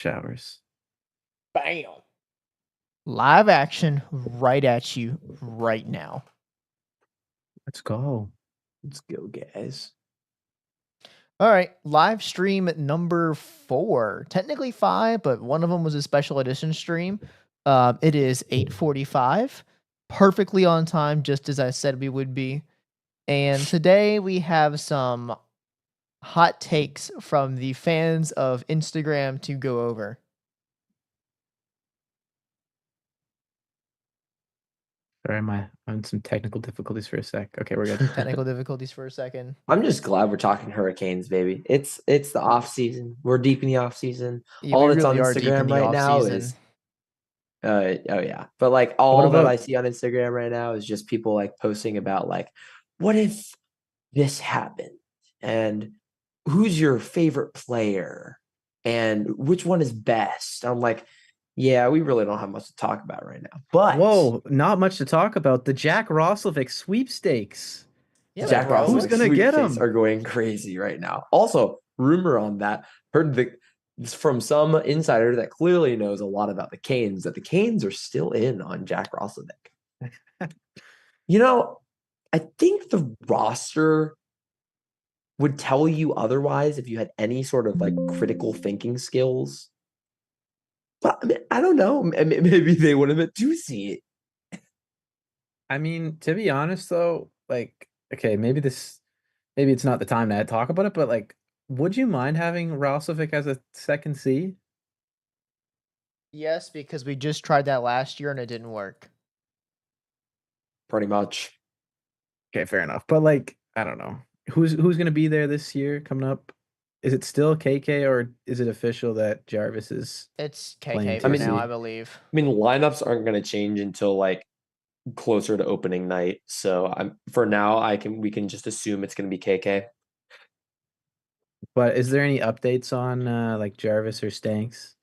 Showers. Bam. Live action right at you right now. Let's go. Let's go, guys. All right, live stream number 4. Technically 5, but one of them was a special edition stream. It is 8:45, perfectly on time, just as I said we would be. And today we have some hot takes from the fans of Instagram to go over. Sorry, I'm on some technical difficulties for a sec. Okay, we're good. Technical difficulties for a second. I'm just glad we're talking Hurricanes, baby. It's the off season. We're deep in the off season. Yeah, All we that's on really are deep in Instagram the right now off-season. is oh yeah. But like What all that about I see on Instagram right now is just people like posting about like, what if this happened? And who's your favorite player? And which one is best? I'm like, yeah, we really don't have much to talk about right now. But whoa, not much to talk about. The Jack Roslovic sweepstakes. Yeah, Jack bro. Who's Roslovic gonna get sweepstakes him? are going crazy right now. Also, rumor on that, heard from some insider that clearly knows a lot about the Canes that the Canes are still in on Jack Roslovic. I think the roster would tell you otherwise if you had any sort of like critical thinking skills. But I mean, I don't know. Maybe they would have been to see it. I mean, to be honest though, like, okay, maybe it's not the time to talk about it, but like, would you mind having Roslovic as a second C? Yes, because we just tried that last year and it didn't work. Pretty much. Okay, fair enough. But like, I don't know. Who's gonna be there this year coming up? Is it still KK or is it official that Jarvis is It's playing KK for now, 2C? I believe. I mean, lineups aren't going to change until like closer to opening night. So for now, we can just assume it's going to be KK. But is there any updates on like Jarvis or Stanks?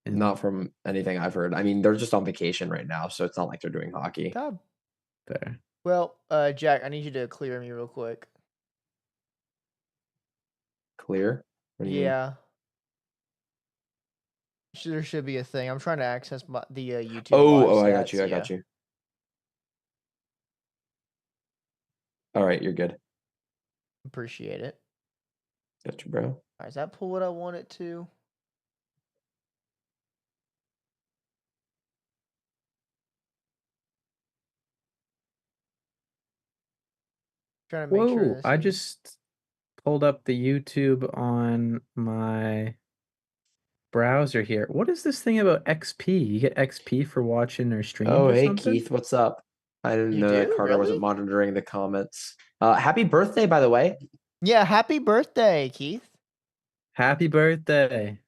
Not from anything I've heard. I mean, they're just on vacation right now, so it's not like they're doing hockey. God. Fair. Well, Jack, I need you to clear me real quick. Clear? What do you mean? Yeah. There should be a thing. I'm trying to access the YouTube. Oh, live I got stats, you. I got you. All right, you're good. Appreciate it. Got you, bro. All right, does that pull what I want it to? Trying to make sure Whoa, this I is... just pulled up the YouTube on my browser here. What is this thing about XP? You get XP for watching or streams Oh, or hey, something? Keith, what's up? I didn't You know that do? Carter wasn't Really? monitoring the comments. Happy birthday, by the way. Yeah, happy birthday, Keith. Happy birthday.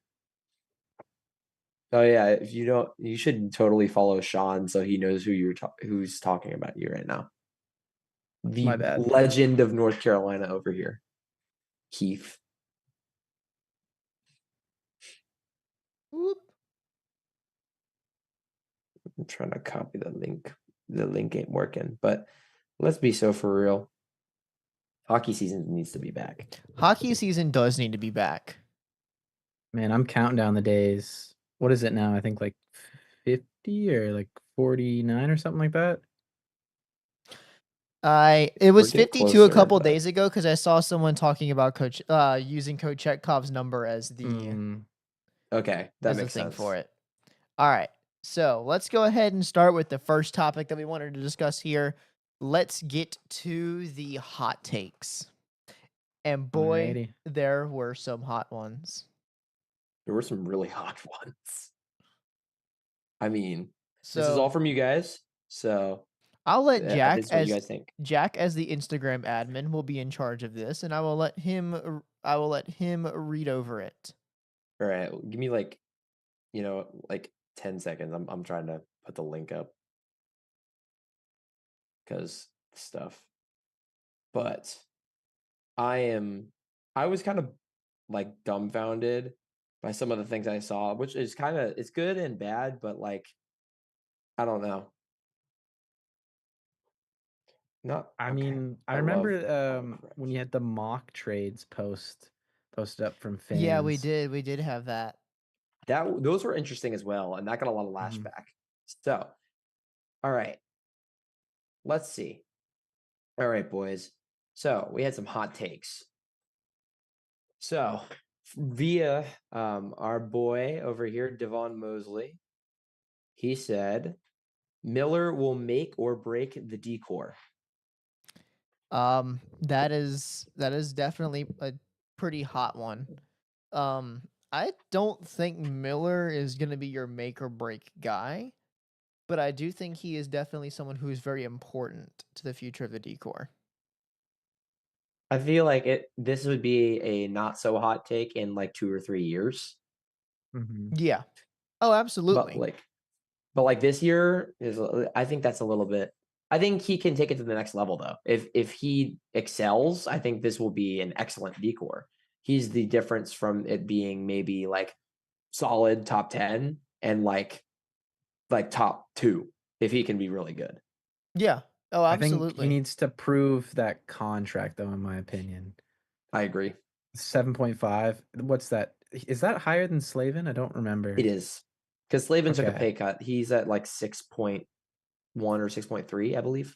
Oh yeah, if you don't, you should totally follow Sean so he knows who's talking about you right now. The My bad. legend of North Carolina over here, Keith. Whoop. I'm trying to copy the link. The link ain't working, but let's be so for real. Hockey season needs to be back. Hockey season does need to be back. Man, I'm counting down the days. What is it now? I think like 50 or like 49 or something like that. It was We're getting 52 a closer, couple but- days ago because I saw someone talking about using Coach Chekhov's number as the Okay, that as the makes thing sense. for it. All right, so let's go ahead and start with the first topic that we wanted to discuss here. Let's get to the hot takes. And boy, Alrighty. there were some hot ones. There were some really hot ones. I mean, So this is all from you guys. So I'll let this Jack is what you guys think. Jack as the Instagram admin will be in charge of this, and I will let him read over it. All right, give me like 10 seconds. I'm trying to put the link up because stuff. But I was kind of like dumbfounded by some of the things I saw, which is it's good and bad, but like I don't know. I mean, I remember when you had the mock trades posted up from fans. Yeah, we did have that. those were interesting as well, and that got a lot of Mhm. lashback. So, all right, let's see. All right, boys. So we had some hot takes. So via our boy over here, Devon Mosley, he said Miller will make or break the decor. That is definitely a pretty hot one. I don't think Miller is gonna be your make or break guy, but I do think he is definitely someone who is very important to the future of the decor. I feel like this would be a not so hot take in like 2 or 3 years. Mhm. Yeah. Oh, But absolutely. like this year is I think that's a little bit I think he can take it to the next level though. If he excels, I think this will be an excellent decor. He's the difference from it being maybe like solid top 10 and like top 2 if he can be really good. Yeah. Oh, I think he absolutely. needs to prove that contract, though, in my opinion. I agree. 7.5. What's that? Is that higher than Slavin? I don't It remember. is. Cuz Slavin took a Okay. pay cut. He's at like 6.1 or 6.3, I believe.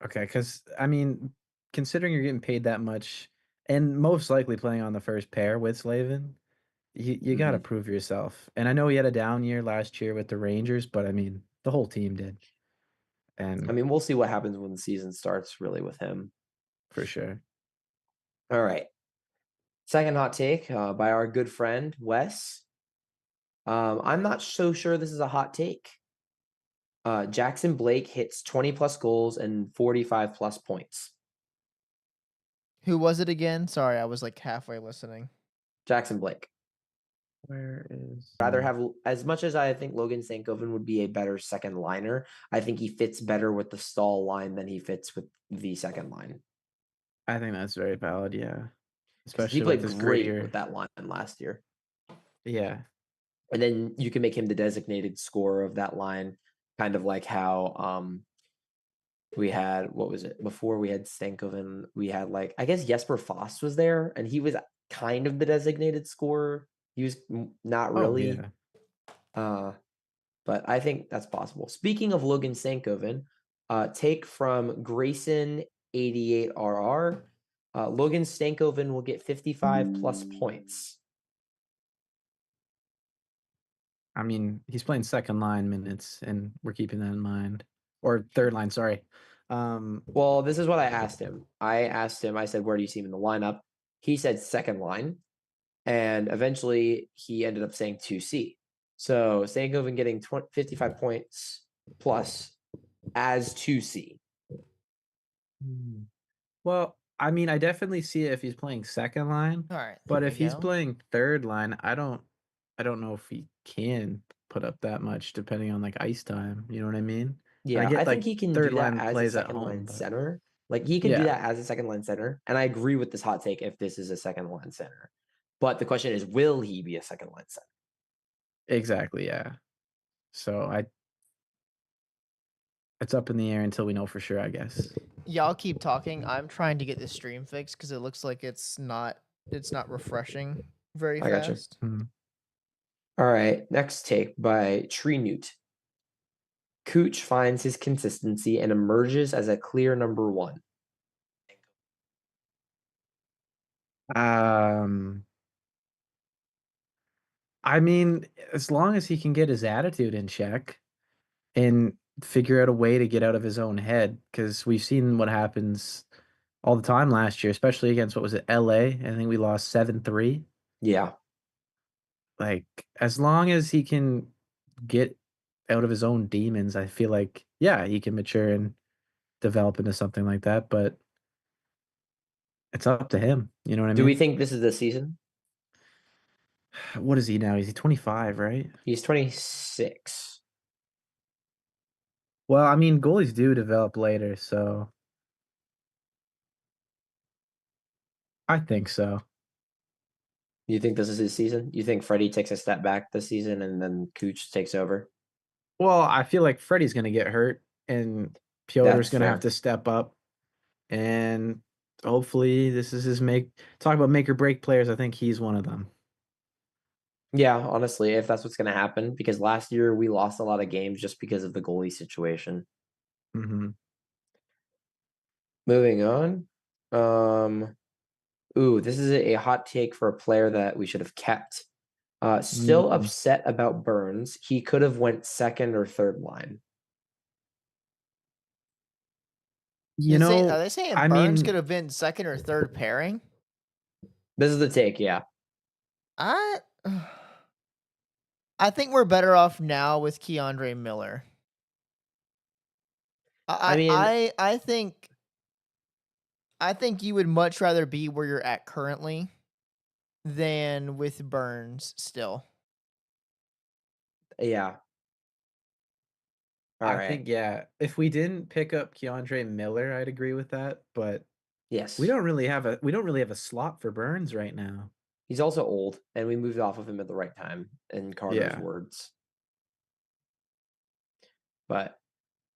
Okay, because I mean, considering you're getting paid that much and most likely playing on the first pair with Slavin, you got to Mhm. prove yourself. And I know he had a down year last year with the Rangers, but I mean, the whole team did. I And mean, we'll see what happens when the season starts really with him. for sure. All right. Second hot take by our good friend Wes. I'm not so sure this is a hot take. Jackson Blake hits 20 plus goals and 45 plus points. Who was it again? Sorry, I was like halfway listening. Jackson Blake. Where is Rather have as much as I think Logan Stankoven would be a better second liner. I think he fits better with the stall line than he fits with the second line I think that's very valid, yeah. because he Especially with played this great with grittier. that line last year. Yeah. And then you can make him the designated scorer of that line, kind of like how we had what was it before we had Stankoven? We had like I guess Jesper Foss was there, and he was kind of the designated scorer. He was not Oh, really, yeah. uh, but I think that's possible. Speaking of Logan Stankoven, take from Grayson 88RR. Logan Stankoven will get 55 plus points. I mean, he's playing second line minutes, and we're keeping that in mind. Or third line, sorry. Well, this is what I asked him. I said, where do you see him in the lineup? He said second line. And eventually he ended up saying 2C. So Stankoven getting 55 points plus as 2C. hmm. Well, I mean, I definitely see it if he's playing second line, All right, there but we if he's go. playing third line, I don't know if he can put up that much depending on like ice time. You know what I mean? And I Yeah, I get think like he can third do that line as a plays at second home, line but center. Like he can do yeah, that as a second line center. And I agree with this hot take if this is a second line center. But the question is, will he be a second line center? exactly, yeah. So it's up in the air until we know for sure, I guess. Y'all keep talking. I'm trying to get this stream fixed because it looks like it's not refreshing very I got you. fast. Mhm. All right. Next take by Tree Newt. Cooch finds his consistency and emerges as a clear number one. Um, I mean, as long as he can get his attitude in check and figure out a way to get out of his own head, because we've seen what happens all the time last year, especially against what was it, LA? I think we lost 7-3. Yeah. Like, as long as he can get out of his own demons, I feel like, yeah, he can mature and develop into something like that, but it's up to him. You know what I Do we mean? think this is the season? What is he now? Is he 25, right? He's 26. Well, I mean, goalies do develop later, so I think so. You think this is his season? You think Freddie takes a step back this season and then Cooch takes over? Well, I feel like Freddie's going to get hurt and Piotr's That's going to have fair. to step up, and hopefully this is his make talk about make or break players. I think he's one of them. Yeah, honestly, if that's what's going to happen, because last year we lost a lot of games just because of the goalie situation. Hmm. Moving on. This is a hot take for a player that we should have kept. Still Mm. upset about Burns. He could have went second or third line. You Are know, they saying I Burns mean, could have been second or third pairing? This is the take, yeah. I I think we're better off now with Keandre Miller. I mean, I think you would much rather be where you're at currently than with Burns still. yeah. All I right. think, yeah, if we didn't pick up Keandre Miller, I'd agree with that. But Yes. we don't really have a slot for Burns right now. He's also old, and we moved off of him at the right time, in Carter's Yeah. words. But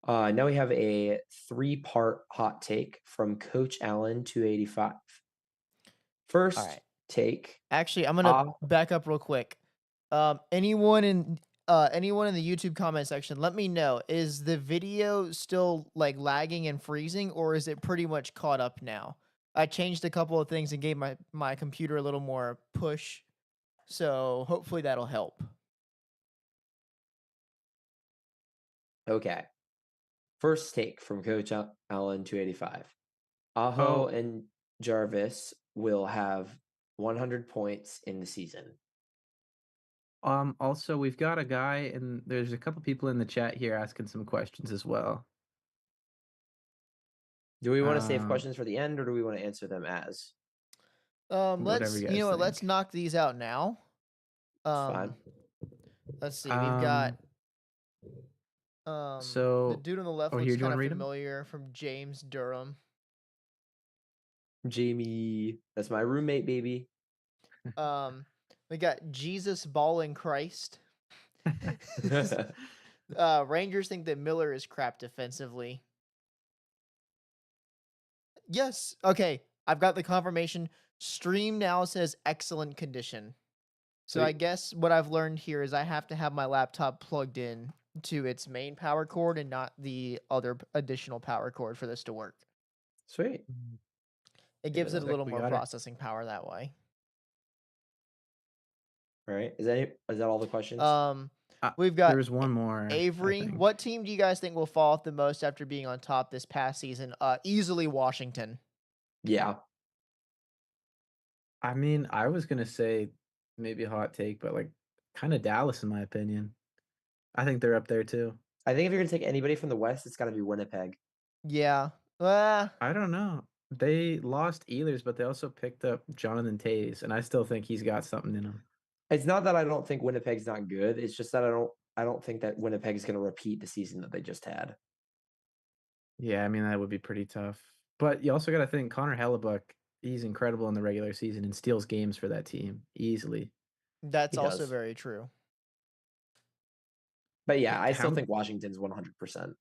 now we have a 3-part hot take from Coach Allen 285. All First right. take. Actually, I'm gonna back up real quick. Anyone in the YouTube comment section, let me know, is the video still like lagging and freezing, or is it pretty much caught up now? I changed a couple of things and gave my computer a little more push, so hopefully that'll help. Okay. First take from Coach Allen 285. Aho Oh, and Jarvis will have 100 points in the season. also we've got a guy and there's a couple people in the chat here asking some questions as well. Do we want to save Um, questions for the end, or do we want to answer them as? whatever you You guys know what? Let's think. knock these out now. It's fine. Let's see. We've got Um, the so dude on the left oh, looks here, do you kind want to of read them? familiar from James Durham. Jamie, that's my roommate, baby. Um, we got Jesus Ball in Christ. Rangers think that Miller is crap defensively. Yes. Okay. I've got the confirmation. Stream now says excellent condition. So I Sweet. guess what I've learned here is I have to have my laptop plugged in to its main power cord and not the other additional power cord for this to work. Sweet. It Give it gives it up. a Looks like little we more got her. processing power that way. All right. Is that all the questions? We've There got was one more, I Avery. think. What team do you guys think will fall off the most after being on top this past season? Easily Washington. Yeah. I mean, I was gonna say maybe a hot take, but like kind of Dallas in my opinion. I think they're up there too. I think if you're gonna take anybody from the West, it's got to be Winnipeg. Yeah. I don't know. They lost Ehlers, but they also picked up Jonathan Tays, and I still think he's got something in him. It's not that I don't think Winnipeg's not good. It's just that I don't think that Winnipeg is gonna repeat the season that they just had. Yeah, I mean that would be pretty tough. But you also got to think Connor Hellebuck, he's incredible in the regular season and steals games for that team easily. That's He also does. very true. But yeah, Like I still think Washington's 100%.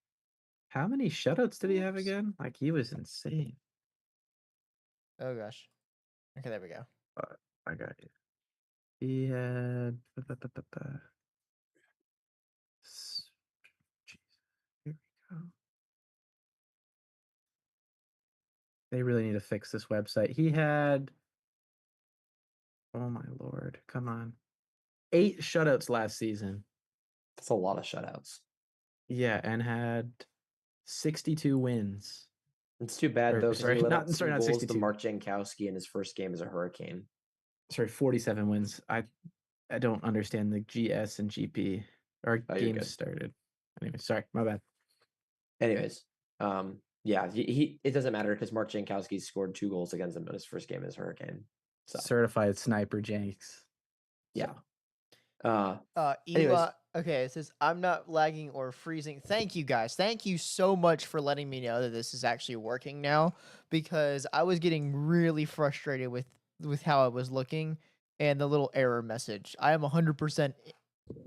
how many shutouts did he have Oops. again? Like he was insane. Oh gosh. Okay, there we go. I got you. He had Jeez, here we go. They really need to fix this website. He had, oh my lord, come on. 8 shutouts last season. That's a lot of shutouts. Yeah, and had 62 wins. It's too bad Or though, because he sorry, let up some not goals to 62. Mark Jankowski in his first game as a Hurricane. Sorry, 47 wins. I don't understand the GS and GP. Our Oh, you're games good. started. Anyway, sorry, my bad. Anyways, yeah, it doesn't matter because Mark Jankowski scored 2 goals against him in his first game as Hurricane. So Certified sniper Jenks. yeah. Anyways, Ela. Okay, it says I'm not lagging or freezing. Thank you guys. Thank you so much for letting me know that this is actually working now, because I was getting really frustrated with how it was looking and the little error message. I am 100%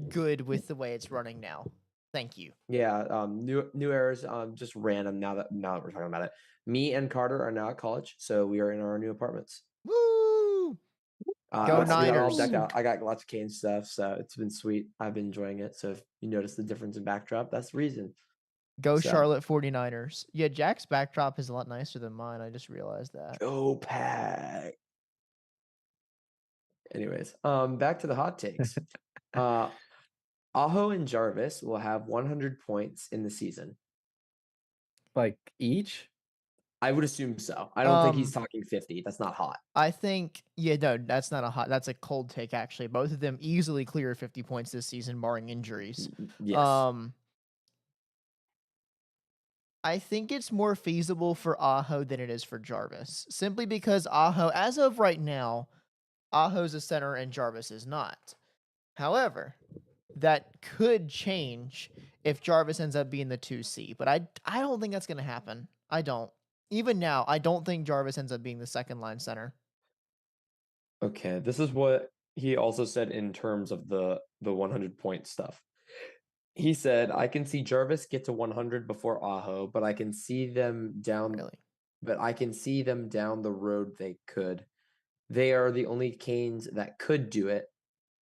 good with the way it's running now. Thank you. yeah, new errors, just random now that we're talking about it. Me and Carter are now at college, so we are in our new apartments. Woo! Go We got all Niners. decked out. I got lots of Kane stuff, so it's been sweet. I've been enjoying it. So if you notice the difference in backdrop, that's the reason. Go So- Charlotte 49ers. Yeah, Jack's backdrop is a lot nicer than mine. I just realized that. Go Pack. Anyways, back to the hot takes. Aho and Jarvis will have 100 points in the season. Like each? I would assume so. I don't think he's talking 50. That's not hot. I think, yeah, no, that's not a hot. That's a cold take, actually. Both of them easily clear 50 points this season, barring injuries. Yes. I think it's more feasible for Aho than it is for Jarvis, simply because Aho, as of right now, Aho's a center and Jarvis is not. However, that could change if Jarvis ends up being the 2C, but I don't think that's going to happen. I don't. Even now, I don't think Jarvis ends up being the second line center. Okay, this is what he also said in terms of the 100 point stuff. He said, "I can see Jarvis get to 100 before Aho, but I can see them down. Really? But I can see them down the road. They could. They are the only Canes that could do it.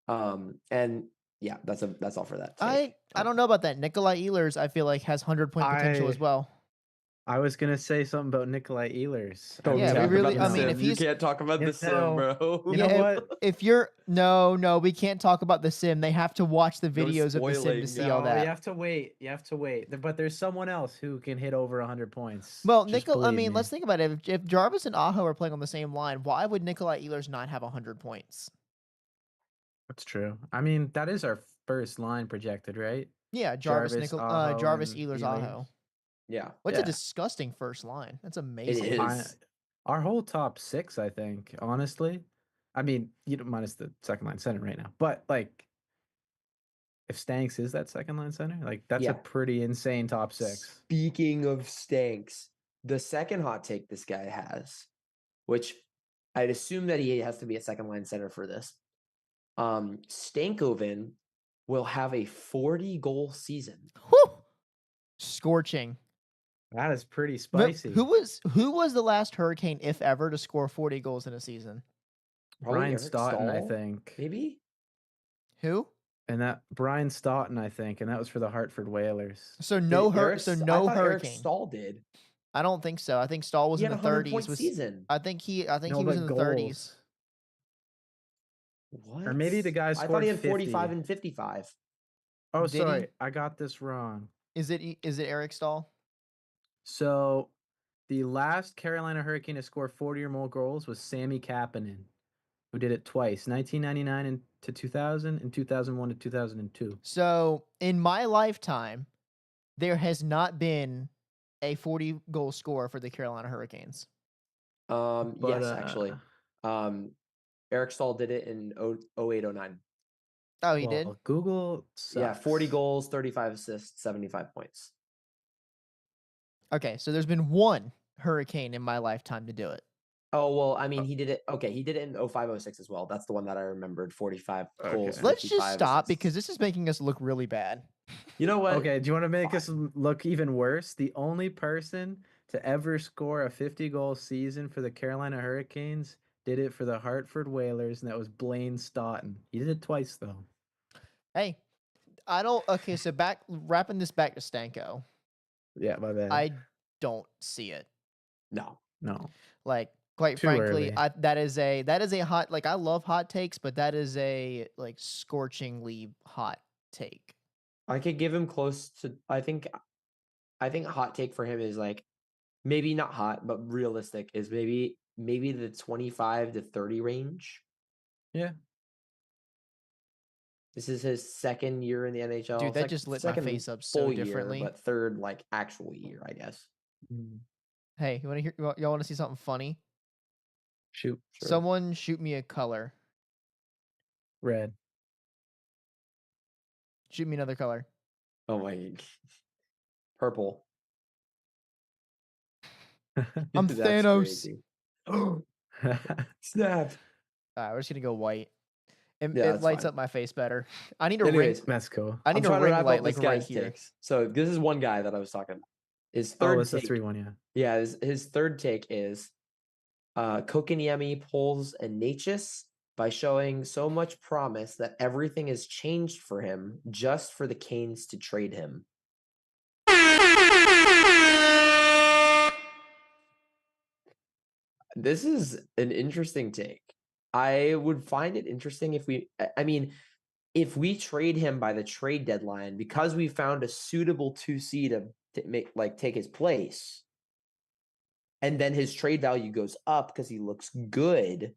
And yeah, that's all for that. Take. I don't know about that. Nikolai Ehlers, I feel like, has 100-point potential as well. I was gonna say something about Nikolai Ehlers. Don't Yeah, we talk really- about the I mean, sim. if You he's- can't talk about the sim, bro. You know what? If you're no, we can't talk about the sim. They have to watch the No videos of the sim spoiling. to see No, all that. you have to wait. You have to wait. But there's someone else who can hit over 100 points. Well, Just I believe mean, me. let's think about it. If Jarvis and Aho are playing on the same line, why would Nikolai Ehlers not have 100 points? That's true. I mean, that is our first line projected, right? Yeah, Jarvis, Aho, Jarvis, and Ehlers, Ehlers. Aho. Yeah. What's a Yeah. disgusting first line? That's amazing. It is. Our whole top six, I think, honestly. I mean, minus the second line center right now. But like, if Stanks is that second line center, like that's Yeah. a pretty insane top six. Speaking of Stanks, the second hot take this guy has, which I'd assume that he has to be a second line center for this. Stankoven will have a 40-goal season. Whew! Scorching. That is pretty spicy. Who was the last Hurricane, if ever, to score 40 goals in a season? Probably Brian Eric Stoughton, I Stahl, think. Maybe? Who? And that Brian Stoughton, I think, and that was for the Hartford Whalers. So Did no Eric- so I no thought Eric Hurricane. Stahl did. I don't think so. I think Stahl was He in had the a 100-point 30s. season. I think he No, was but in the goals. 30s. What? Or maybe the guy I thought scored he had 45 50. and 55. Oh, Did he? sorry, I got this wrong. Is it Eric Stahl? So, the last Carolina Hurricane to score 40 or more goals was Sammy Kapanen, who did it twice, 1999 and to 2000 and 2001 to 2002. So in my lifetime, there has not been a 40 goal scorer for the Carolina Hurricanes. Yes, actually. Eric Stahl did it in 08-09. Oh, he did? Google sucks. Yeah, 40 goals, 35 assists, 75 points. Okay, so there's been one Hurricane in my lifetime to do it. Oh, well, I mean, he did it. Okay, he did it in 05-06 as well. That's the one that I remembered. 45 goals. Let's just 55 stop assists. because this is making us look really bad. You know what? Okay, do you want to make us look even worse? The only person to ever score a 50-goal season for the Carolina Hurricanes did it for the Hartford Whalers, and that was Blaine Stoughton. He did it twice, though. Hey, okay, so wrapping this back to Stanko. Yeah, my bad. I don't see it. No. Like, quite Too frankly, early. that is a hot, like, I love hot takes, but that is a like scorchingly hot take. I could give him close to, I think hot take for him is like, maybe not hot, but realistic is maybe the 25 to 30 range. Yeah. This is his second year in the NHL. Dude, that just lit my second face up so full year, differently. but third like actual year, I guess. Hey, you want to hear? Y'all want to see something funny? Shoot. Sure. Someone shoot me a color. Red. Shoot me another color. Oh my. Purple. I'm That's Thanos. crazy. Snapped. We're just gonna go white. It that's lights fine. up my face better. I need a Anyways, ring. That's cool. I I'm need a trying to ring wrap light up like this right guy's here. takes. So this is one guy that I was talking about. His Oh, third it's the take. 3-1, yeah. Yeah, his third take is Kokeniemi, Poles, and Natchez by showing so much promise that everything has changed for him just for the Canes to trade him. This is an interesting take. I would find it interesting if if we trade him by the trade deadline because we found a suitable 2C to take his place, and then his trade value goes up because he looks good.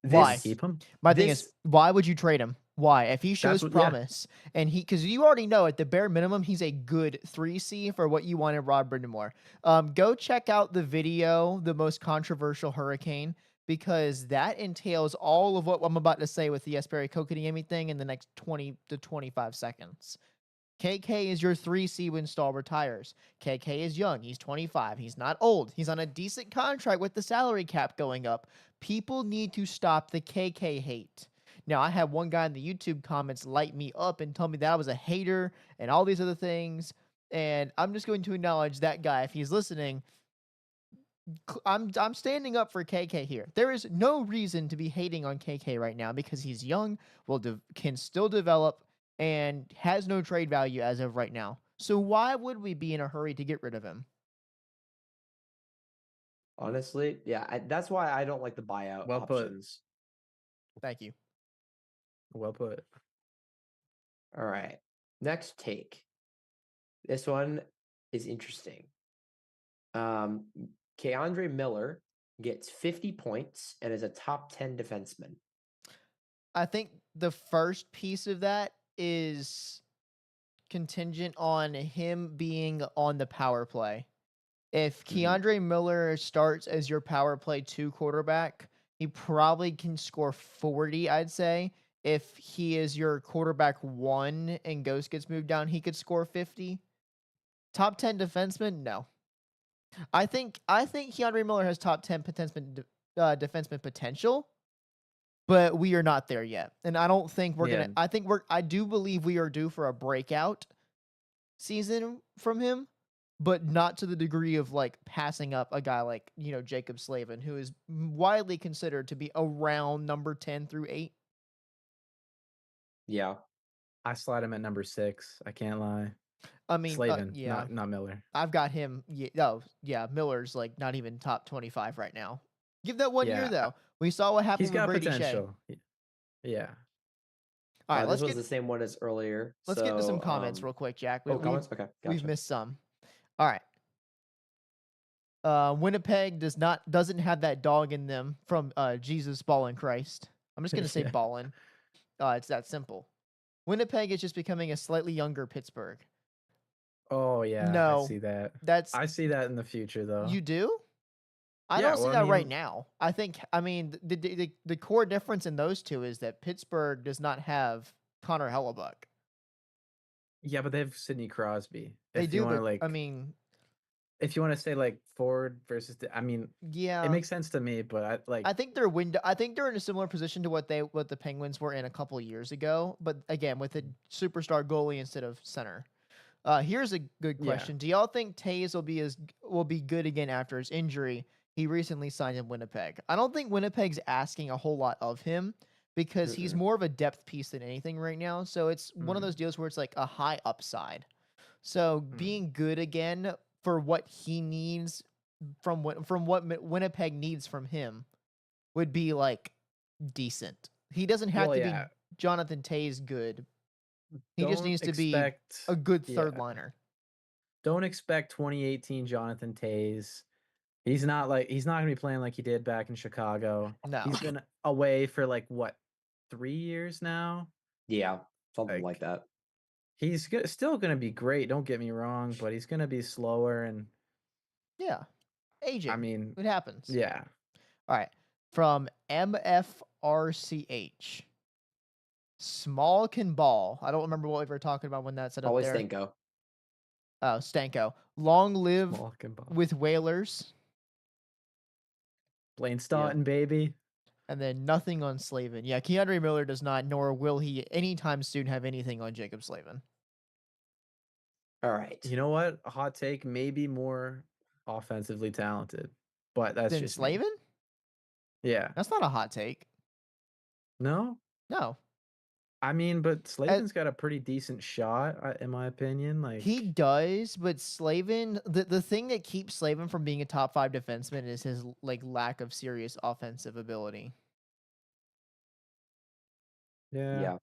Why? Keep him. My thing is, why would you trade him? Why? If he shows promise and because you already know at the bare minimum, he's a good 3C for what you want in Rod Brindamore. Go check out the video, the most controversial hurricane, because that entails all of what I'm about to say with the Esperi Kokoniemi thing in the next 20 to 25 seconds. KK is your 3C when Stahl retires. KK is young. He's 25. He's not old. He's on a decent contract with the salary cap going up. People need to stop the KK hate. Now, I had one guy in the YouTube comments light me up and tell me that I was a hater and all these other things. And I'm just going to acknowledge that guy. If he's listening, I'm standing up for KK here. There is no reason to be hating on KK right now because he's young, can still develop, and has no trade value as of right now. So why would we be in a hurry to get rid of him? Honestly, yeah, that's why I don't like the buyout options. Thank you. Well put. All right. Next take. This one is interesting. Keandre Miller gets 50 points and is a top 10 defenseman. I think the first piece of that is contingent on him being on the power play. If Keandre Miller starts as your power play 2 quarterback, he probably can score 40, I'd say. If he is your quarterback 1 and Ghost gets moved down, he could score 50. Top 10 defenseman? No. I think Keandre Miller has top 10 defenseman potential, but we are not there yet. And I don't think we're I do believe we are due for a breakout season from him, but not to the degree of like passing up a guy like, Jacob Slavin, who is widely considered to be around number 10 through 8. Yeah. I slide him at number 6. I can't lie. I mean, Slavin, not Miller. I've got him. Miller's like not even top 25 right now. Give that 1 year though. We saw what happened with Brady potential. Shea. Yeah. All right, this was the same one as earlier. Let's get into some comments real quick, Jack. Comments? Okay, gotcha. We've missed some. All right. Winnipeg doesn't have that dog in them from Jesus Ballin Christ. I'm just gonna say Ballin. It's that simple. Winnipeg is just becoming a slightly younger Pittsburgh. Oh yeah, no, I see that. I see that in the future though. You do? I don't see that right now. The core difference in those two is that Pittsburgh does not have Connor Hellebuck. Yeah, but they have Sidney Crosby. They do, but if you want to say like forward versus, yeah, it makes sense to me. But I think they're in a similar position to what the Penguins were in a couple of years ago. But again, with a superstar goalie instead of center. Here's a good question: do y'all think Taves will be good again after his injury? He recently signed in Winnipeg. I don't think Winnipeg's asking a whole lot of him because he's more of a depth piece than anything right now. So it's one of those deals where it's like a high upside. So being good again for what he needs from what Winnipeg needs from him would be like decent. He doesn't have to be Jonathan Taves good. He just needs to be a good third liner. Don't expect 2018 Jonathan Taves. He's not going to be playing like he did back in Chicago. No. He's been away for 3 years now? Yeah, something like that. He's still going to be great, don't get me wrong, but he's going to be slower and yeah. Aging. It happens. Yeah. All right. From MFRCH. Small can ball. I don't remember what we were talking about when that set up there. Stanko. Oh, Stanko. Long live with Whalers. Blaine Staunton, baby. And then nothing on Slavin. Yeah, Keandre Miller does not, nor will he anytime soon have anything on Jacob Slavin. All right. You know what? A hot take, maybe more offensively talented, but that's than just Slavin? Yeah. That's not a hot take. No? No. I mean, but Uh, Slavin's got a pretty decent shot, in my opinion. He Like, does, but Slavin, the thing that keeps Slavin from being a top 5 defenseman is his like lack of serious offensive ability. yeah. Yeah.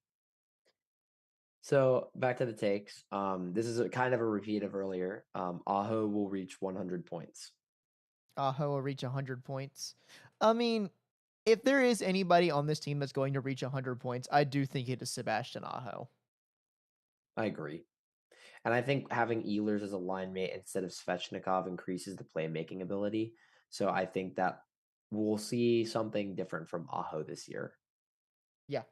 So back to the takes. This is a kind of a repeat of earlier. Aho will reach 100 points. Aho will reach 100 points. I mean, if there is anybody on this team that's going to reach 100 points, I do think it is Sebastian Aho. I agree. And I think having Ehlers as a line mate instead of Svechnikov increases the playmaking ability. So I think that we'll see something different from Aho this year. Yeah.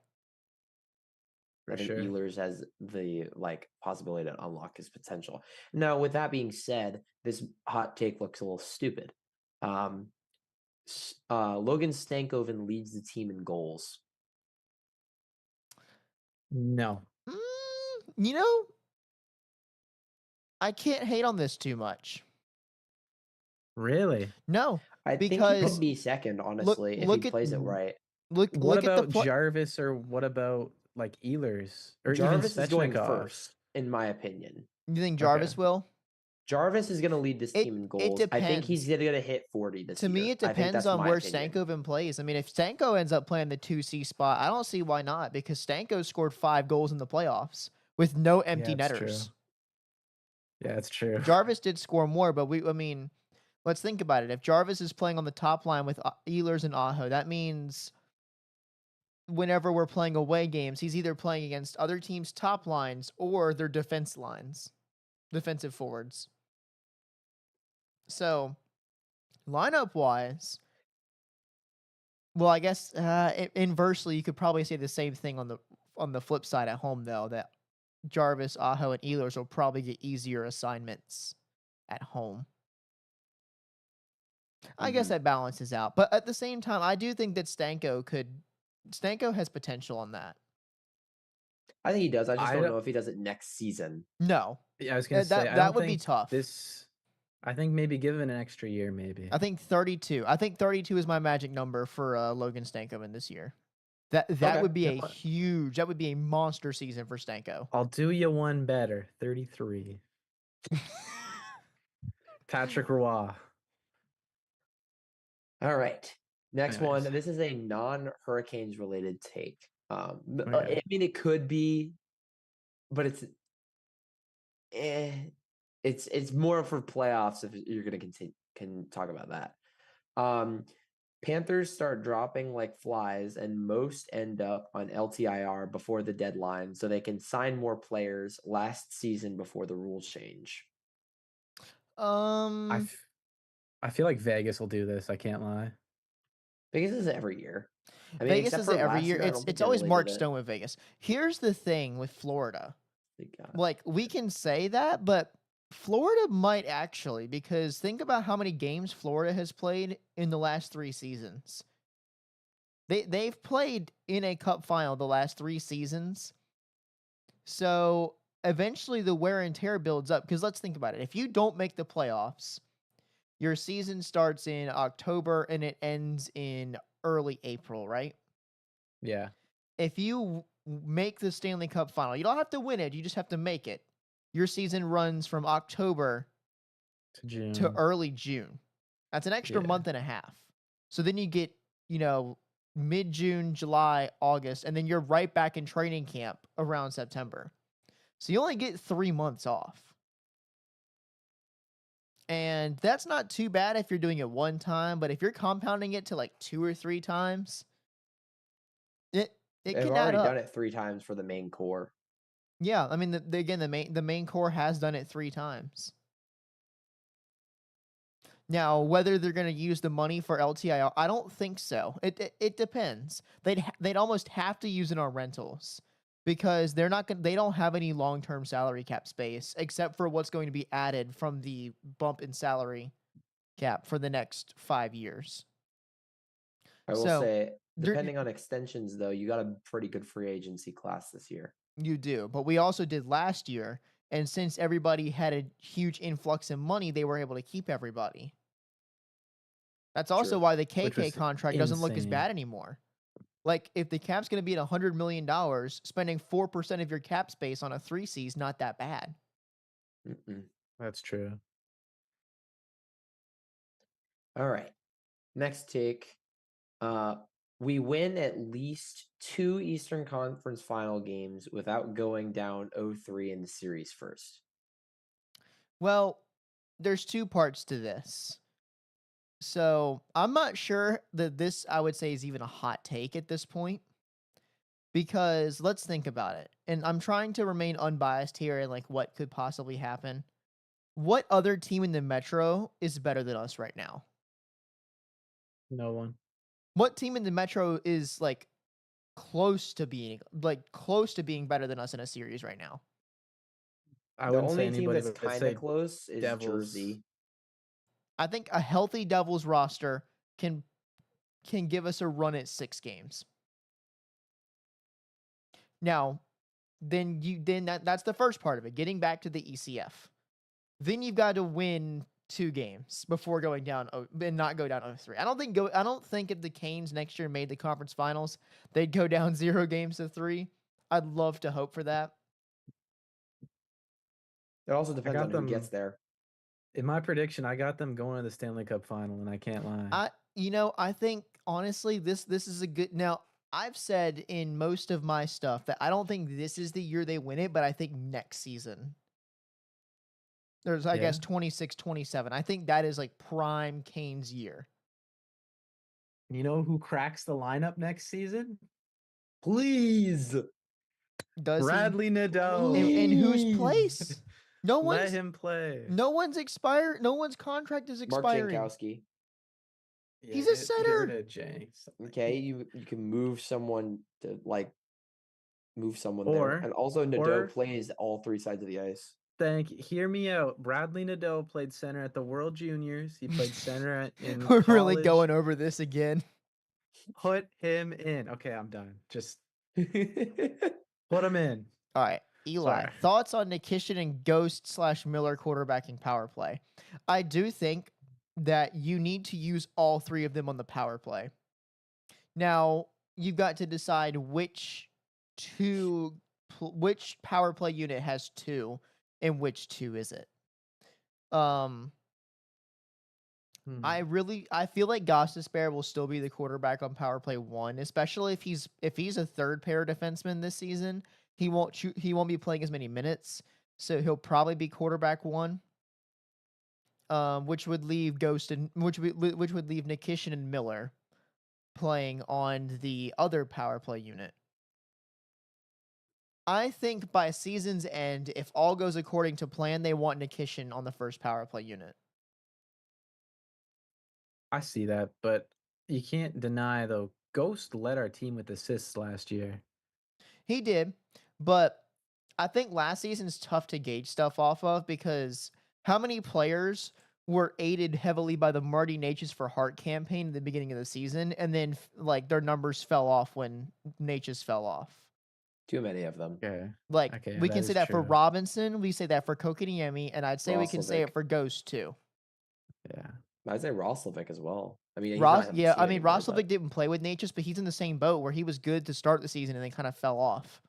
For I think sure. Ehlers has the possibility to unlock his potential. Now, with that being said, this hot take looks a little stupid. Logan Stankoven leads the team in goals. No. You know, I can't hate on this too much. Really? No, I think he because could be second, look honestly, if he look at plays it right. What look at the about Jarvis or what about like Ehlers or even Jarvis is going Svechnikov? first, in my opinion. You think Okay. Jarvis will? Jarvis is going to lead this team in It goals. I think he's depends. going to hit 40 this To me, year. it I think depends that's on my where opinion. Stankoven plays. I mean, if Stanko ends up playing the 2C spot, I don't see why not, because Stanko scored 5 goals in the playoffs with no empty Yeah, it's true. netters. Yeah, it's true. Jarvis did score more, but I mean, let's think about it. If Jarvis is playing on the top line with Ehlers and Aho, that means whenever we're playing away games, he's either playing against other teams' top lines or their defensive forwards. So, lineup wise, well, I guess inversely, you could probably say the same thing on the flip side at home, though, that Jarvis, Aho, and Ehlers will probably get easier assignments at home. I guess that balances out. But at the same time, I do think that Stanko has potential on that. I think he does. I just I don't don't. know if he does it next season. No. Yeah, I was gonna say I That don't would be think tough. this. I think maybe give it an extra year, maybe. I think 32. I think 32 is my magic number for Logan Stankoven this year. That Okay. would be You know what? that would be a monster season for Stanko. I'll do you one better. 33. Patrick Roy. All right. Next one. Anyways, This is a non-Hurricanes related take. I okay. mean, it could be, but it's more for playoffs if you're going to can talk about that. Panthers start dropping like flies, and most end up on LTIR before the deadline, so they can sign more players last season before the rules change. I, f- I feel like Vegas will do this. I can't lie. Vegas is every year. I mean, Vegas except does for it every last year. year, I don't think It's they always really Mark did it. Stone with Vegas. Here's the thing with Florida. They got Like, we can say that, but Florida might actually, because think about how many games Florida has played in the last 3 seasons. They've played in a cup final the last 3 seasons. So eventually the wear and tear builds up, because let's think about it. If you don't make the playoffs, your season starts in October and it ends in early April, right? Yeah. If you make the Stanley Cup final, you don't have to win it, you just have to make it. Your season runs from October To June. to early June. That's an extra Yeah. month and a half. So then you get, mid-June, July, August, and then you're right back in training camp around September. So you only get 3 months off. And that's not too bad if you're doing it one time, but if you're compounding it to like 2 or 3 times, it They've can add already done up. it 3 times for the main core. Yeah, I mean, the main core has done it 3 times. Now, whether they're going to use the money for LTIR, I don't think so. It depends. They'd almost have to use it on rentals, because they don't have any long-term salary cap space except for what's going to be added from the bump in salary cap for the next 5 years. I will So, say, depending on extensions, though, you got a pretty good free agency class this year. you do, but we also did last year, and since everybody had a huge influx in money, they were able to keep everybody. That's also True. why the Which KK was contract doesn't look as insane. bad anymore. Like, if the cap's going to be at $100 million, spending 4% of your cap space on a 3C is not that bad. That's true. All right. Next take. We win at least 2 Eastern Conference final games without going down 0-3 in the series first. Well, there's 2 parts to this. So I'm not sure that this, I would say, is even a hot take at this point. Because let's think about it. And I'm trying to remain unbiased here and like what could possibly happen. What other team in the Metro is better than us right now? No one. What team in the Metro is like close to being better than us in a series right now? I The wouldn't say only team anybody, that's but I'd kind of say close is Devils. Jersey. I think a healthy Devils roster can give us a run at 6 games. Now, that's the first part of it, getting back to the ECF. Then you've got to win 2 games before going down and not go down 0-3. I don't think if the Canes next year made the conference finals, they'd go down 0 games to 3. I'd love to hope for that. It also depends on who gets there. In my prediction, I got them going to the Stanley Cup final, and I can't lie. I think honestly this is a good. Now, I've said in most of my stuff that I don't think this is the year they win it, but I think next season. There's, I guess, 26, 27. I think that is like prime Canes year. You know who cracks the lineup next season? Please. Does Bradley Nadeau. In whose place? Let him play. No one's expired. No one's contract is expiring. Mark Jankowski. Yeah, He's a center. Get rid of Jenks. Okay, you can move someone to move someone Or- there. And also Nadeau or- plays all 3 sides of the ice. Hear me out. Bradley Nadeau played center at the World Juniors. He played center in We're college. really going over this again. Put him in. Okay, I'm done. Just put him in. All right, Eli, Sorry. thoughts on Nikishin and Ghost/Miller quarterbacking power play? I do think that you need to use all 3 of them on the power play. Now, you've got to decide which power play unit has 2 and which 2 is it. I feel like Gostisbehere will still be the quarterback on power play 1, especially if he's a third pair defenseman this season. He won't be playing as many minutes, so he'll probably be quarterback 1. Which would leave Nikishin and Miller playing on the other power play unit. I think by season's end, if all goes according to plan, they want Nikishin on the first power play unit. I see that, but you can't deny, though, Ghost led our team with assists last year. He did, but I think last season's tough to gauge stuff off of because how many players were aided heavily by the Marty Natchez for Heart campaign at the beginning of the season, and then like their numbers fell off when Natchez fell off. Too many of them. Okay. We can say that for Robinson, we say that for Kokiniemi, and I'd say we can say it for Ghost too. Yeah. I'd say Roslovic as well. I mean, Roslovic didn't play with Natchez, but he's in the same boat where he was good to start the season and then kind of fell off.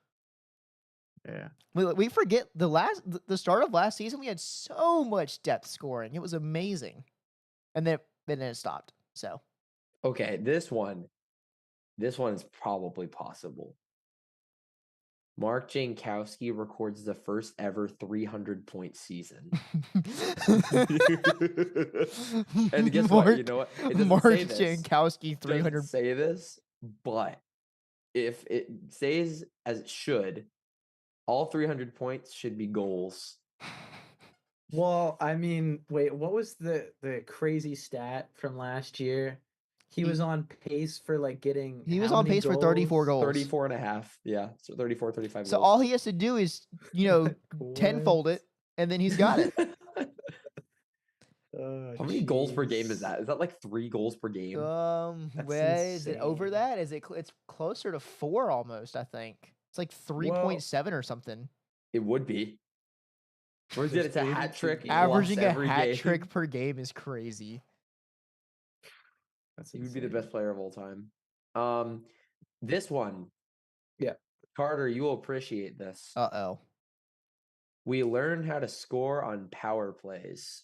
Yeah. We forget the start of last season, we had so much depth scoring. It was amazing. And then it stopped. So okay, this one is probably possible. Mark Jankowski records the first ever 300-point season. And guess what? You know what? It doesn't Mark say this. Jankowski 300. It doesn't say this, but if it stays as it should, all 300 points should be goals. Well, I mean, wait, what was the crazy stat from last year? He was on pace for like getting. He was on pace for 34 goals. 34 and a half. Yeah. So 34, 35 So goals. all he has to do is, tenfold it, and then he's got it. How many goals per game is that? Is that like 3 goals per game? Is it over that? It's closer to 4 almost, I think. It's like 3.7 or something. It would be. It's a hat trick. Averaging a hat trick per game is crazy. That's He would be the insane. best player of all time. This one, Yeah. Carter, you will appreciate this. Uh-oh. We learned how to score on power plays.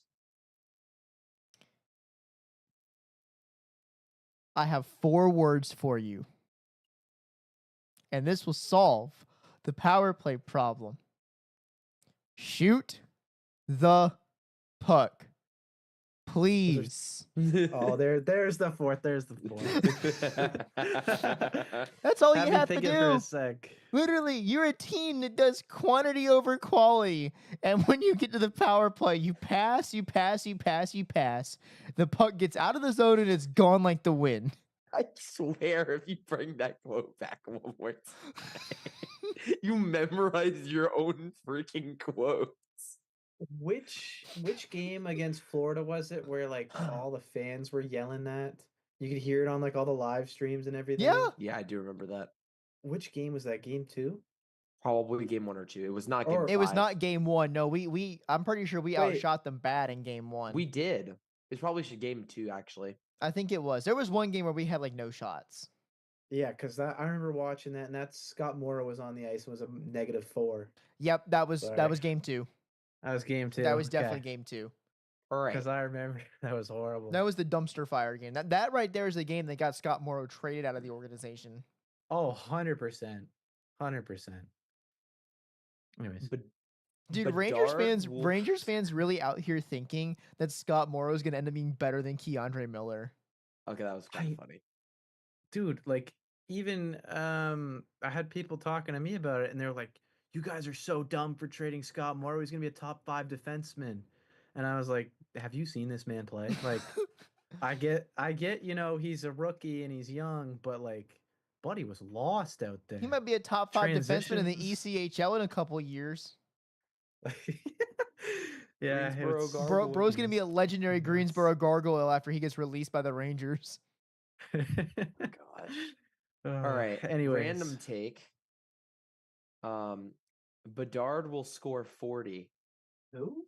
I have 4 words for you. And this will solve the power play problem. Shoot the puck. Please. Oh, there's the fourth. There's the fourth. That's all Had you me have to thinking for a do. sec. Literally, you're a team that does quantity over quality. And when you get to the power play, you pass, you pass, you pass, you pass. The puck gets out of the zone and it's gone like the wind. I swear, if you bring that quote back one more time, you memorize your own freaking quotes. Which game against Florida was it where like all the fans were yelling that? You could hear it on like all the live streams and everything. Yeah. Yeah, I do remember that. Which game was that? Game 2? Probably game 1 or 2. It was not game Or- 5. It was not game 1. No, I'm pretty sure we Wait. outshot them bad in game 1. We did. It's probably game 2, actually. I think it was. There was one game where we had like no shots. Yeah, because I remember watching that, and that Scott Morrow was on the ice and was a -4. Yep, that was Sorry. game 2. That was game 2. That was definitely game 2. All right. Because I remember that was horrible. That was the dumpster fire game. That right there is the game that got Scott Morrow traded out of the organization. Oh, 100%. 100%. Anyways. But Dude, Bedard, Rangers fans really out here thinking that Scott Morrow is going to end up being better than Keandre Miller. Okay, that was kind of funny. Dude, like even I had people talking to me about it and they're like, "You guys are so dumb for trading Scott Morrow. He's going to be a top 5 defenseman." And I was like, "Have you seen this man play?" Like I get, he's a rookie and he's young, but like buddy was lost out there. He might be a top 5 defenseman in the Transitions. ECHL in a couple of years. Yeah, Greensboro it's- Gargoyle. Bro's going to be a legendary Nuts. Greensboro Gargoyle after he gets released by the Rangers. Gosh. All right. Anyways. Random take. Bedard will score 40. Who?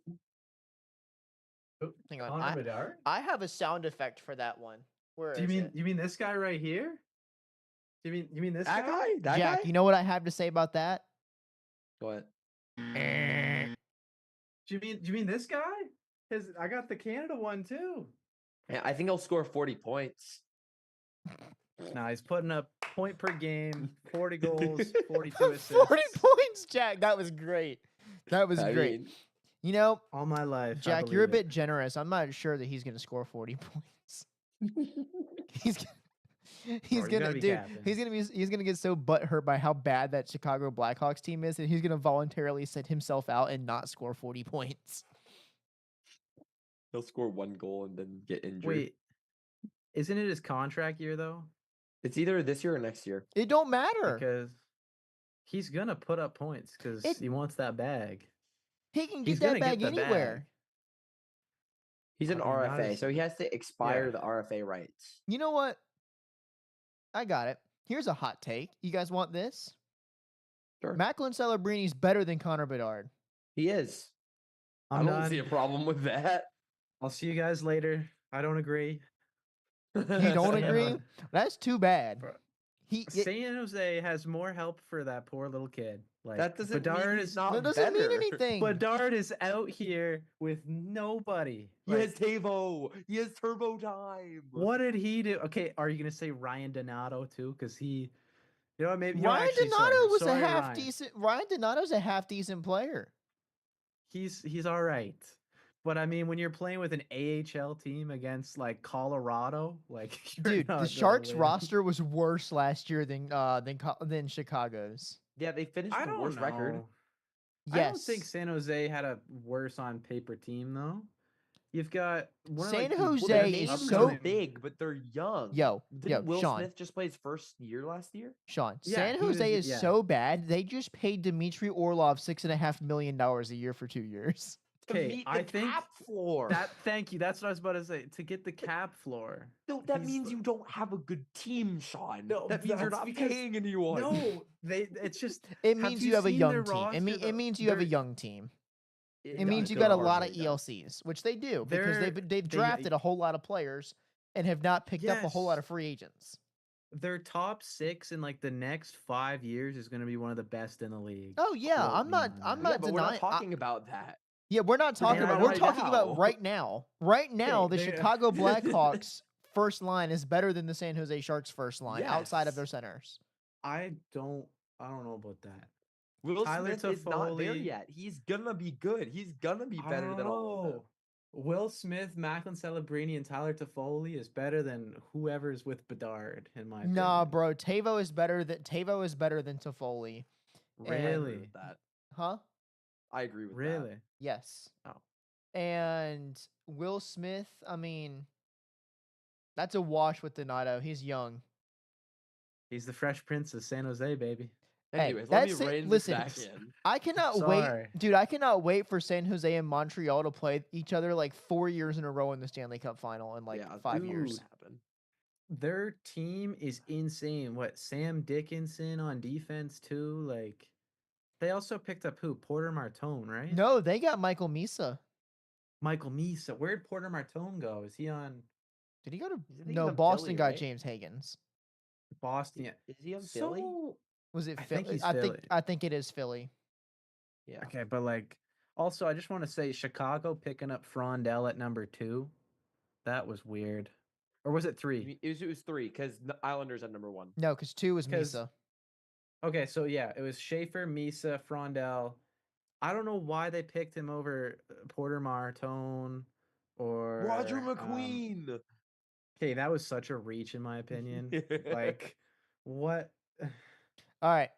Hang on. Connor Bedard? I have a sound effect for that one. Where Do you mean this guy right here? You mean this That guy? guy? That Jack, guy? you know what I have to say about that? What? Do you mean this guy? I got the Canada one too. Yeah, I think he'll score 40 points. Nah, he's putting up point per game, 40 goals, 42 assists. 40 points, Jack. That was great. That was I great. mean, You know, All my life. I Jack, you're a believe bit generous. I'm not sure that he's going to score 40 points. He's you gonna gotta be dude. capping. He's gonna get so butthurt by how bad that Chicago Blackhawks team is that he's gonna voluntarily set himself out and not score 40 points. he'll score 1 goal and then get injured. Wait, isn't it his contract year though? It's either this year or next year. It don't matter. Because he's gonna put up points because he wants that bag. He can He's get gonna that bag get the anywhere. bag. He's an I mean, not RFA, as- so he has to expire Yeah. the RFA rights. You know what? I got it. Here's a hot take. You guys want this? Sure. Macklin Celebrini's better than Connor Bedard. He is. I I'm don't done. see a problem with that. I'll see you guys later. I don't agree. You don't San agree? Jose- That's too bad. Bro, He San Jose has more help for that poor little kid. Like That doesn't Bedard mean he's is not that doesn't mean better. anything. Bedard is out here with nobody. He Like, has Tavo. He has turbo time. what did he do? Okay, are you gonna say Ryan Donato too? Because he, maybe Ryan actually, Donato was sorry, a half Ryan. decent. Ryan Donato's a half decent player. He's all right. But I mean, when you're playing with an AHL team against like Colorado, like you're Dude, not the gonna Sharks win. roster was worse last year than Chicago's. Yeah, they finished I the don't worst record. know. Yes. I don't think San Jose had a worse on paper team though. You've got one of, San like, the Jose Their is names so- are big, but they're young. Yo, Didn't Will Sean. Smith just play his first year last year? Sean, Yeah, San he was- Jose is yeah. so bad. They just paid Dmitry Orlov $6.5 million a year for 2 years. To Okay, meet the I think cap floor. Thank you. That's what I was about to say. To get the cap floor. No, that He's- means you don't have a good team, Sean. No, that means you're that's not because- paying anyone. No, it's just It means you have a seen young their team. roster, It though? means you have a They're- young team. It does, means you it got a lot of hardly does. ELCs, which they do because They're- they've drafted a whole lot of players and have not picked up a whole lot Yes. of free agents. Their top 6 in like the next 5 years is going to be one of the best in the league. Oh yeah, Quote I'm me not. on I'm that. Yeah, not but we're not denying. talking about that. Yeah, we're not talking I about. know We're right talking about now. right now. Right now, the They- Chicago Blackhawks first line is better than the San Jose Sharks first line outside of Yes. their centers. I don't know about that. Will Tyler Smith is not there Toffoli. yet. He's gonna be good. He's gonna be I better don't than all of them. know. Will Smith, Macklin Celebrini, and Tyler Toffoli is better than whoever's with Bedard, in my Nah, opinion. bro, Tavo is better than Toffoli. I agree Really? with that. Huh? I agree with that. Really? Yes. Oh. And Will Smith, I mean, that's a wash with Donato. He's young. He's the Fresh Prince of San Jose, baby. Anyways, Hey, let me that's it. rein this Listen, back in. I cannot Sorry. wait, dude. I cannot wait for San Jose and Montreal to play each other like 4 years in a row in the Stanley Cup final in like Yeah, 5 dude. years. Happen. Their team is insane. What, Sam Dickinson on defense too? Like, they also picked up who? Porter Martone, right? No, they got Michael Misa. Michael Misa. Where'd Porter Martone go? Is he on Did he go to? I think he's No, on Boston Philly, got right? James Higgins. Boston? Yeah. Is he on Philly? So Was it I think Philly? he's I Philly. think it is Philly. Yeah. Okay, but like, also I just want to say Chicago picking up Frondell at number 2. That was weird. Or was it 3? It was 3 because the Islanders at number 1. No, because 2 was 'Cause- Misa. Okay, so yeah, it was Schaefer, Misa, Frondell. I don't know why they picked him over Porter Martone or Roger McQueen. Okay, that was such a reach in my opinion. Like, what? All right,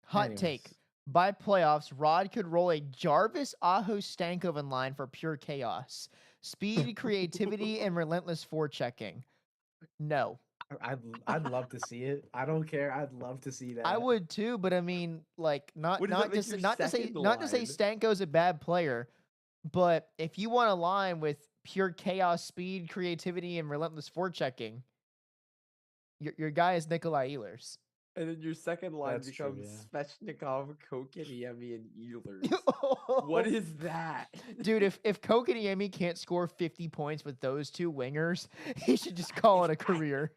hot take. Anyways. By playoffs, Rod could roll a Jarvis Aho Stankoven line for pure chaos, speed, creativity, and relentless forechecking. No, I'd love to see it. I don't care. I'd love to see that. I would too, but I mean, like, not What does that make your not to say second Stanko's a bad player, but if you want a line with pure chaos, speed, creativity, and relentless forechecking, your guy is Nikolai Ehlers. And then your second line That's true, becomes yeah. Svechnikov, Kokiniemi, and Ehlers. What is that? Dude, if Kokiniemi can't score 50 points with those two wingers, he should just call it a career.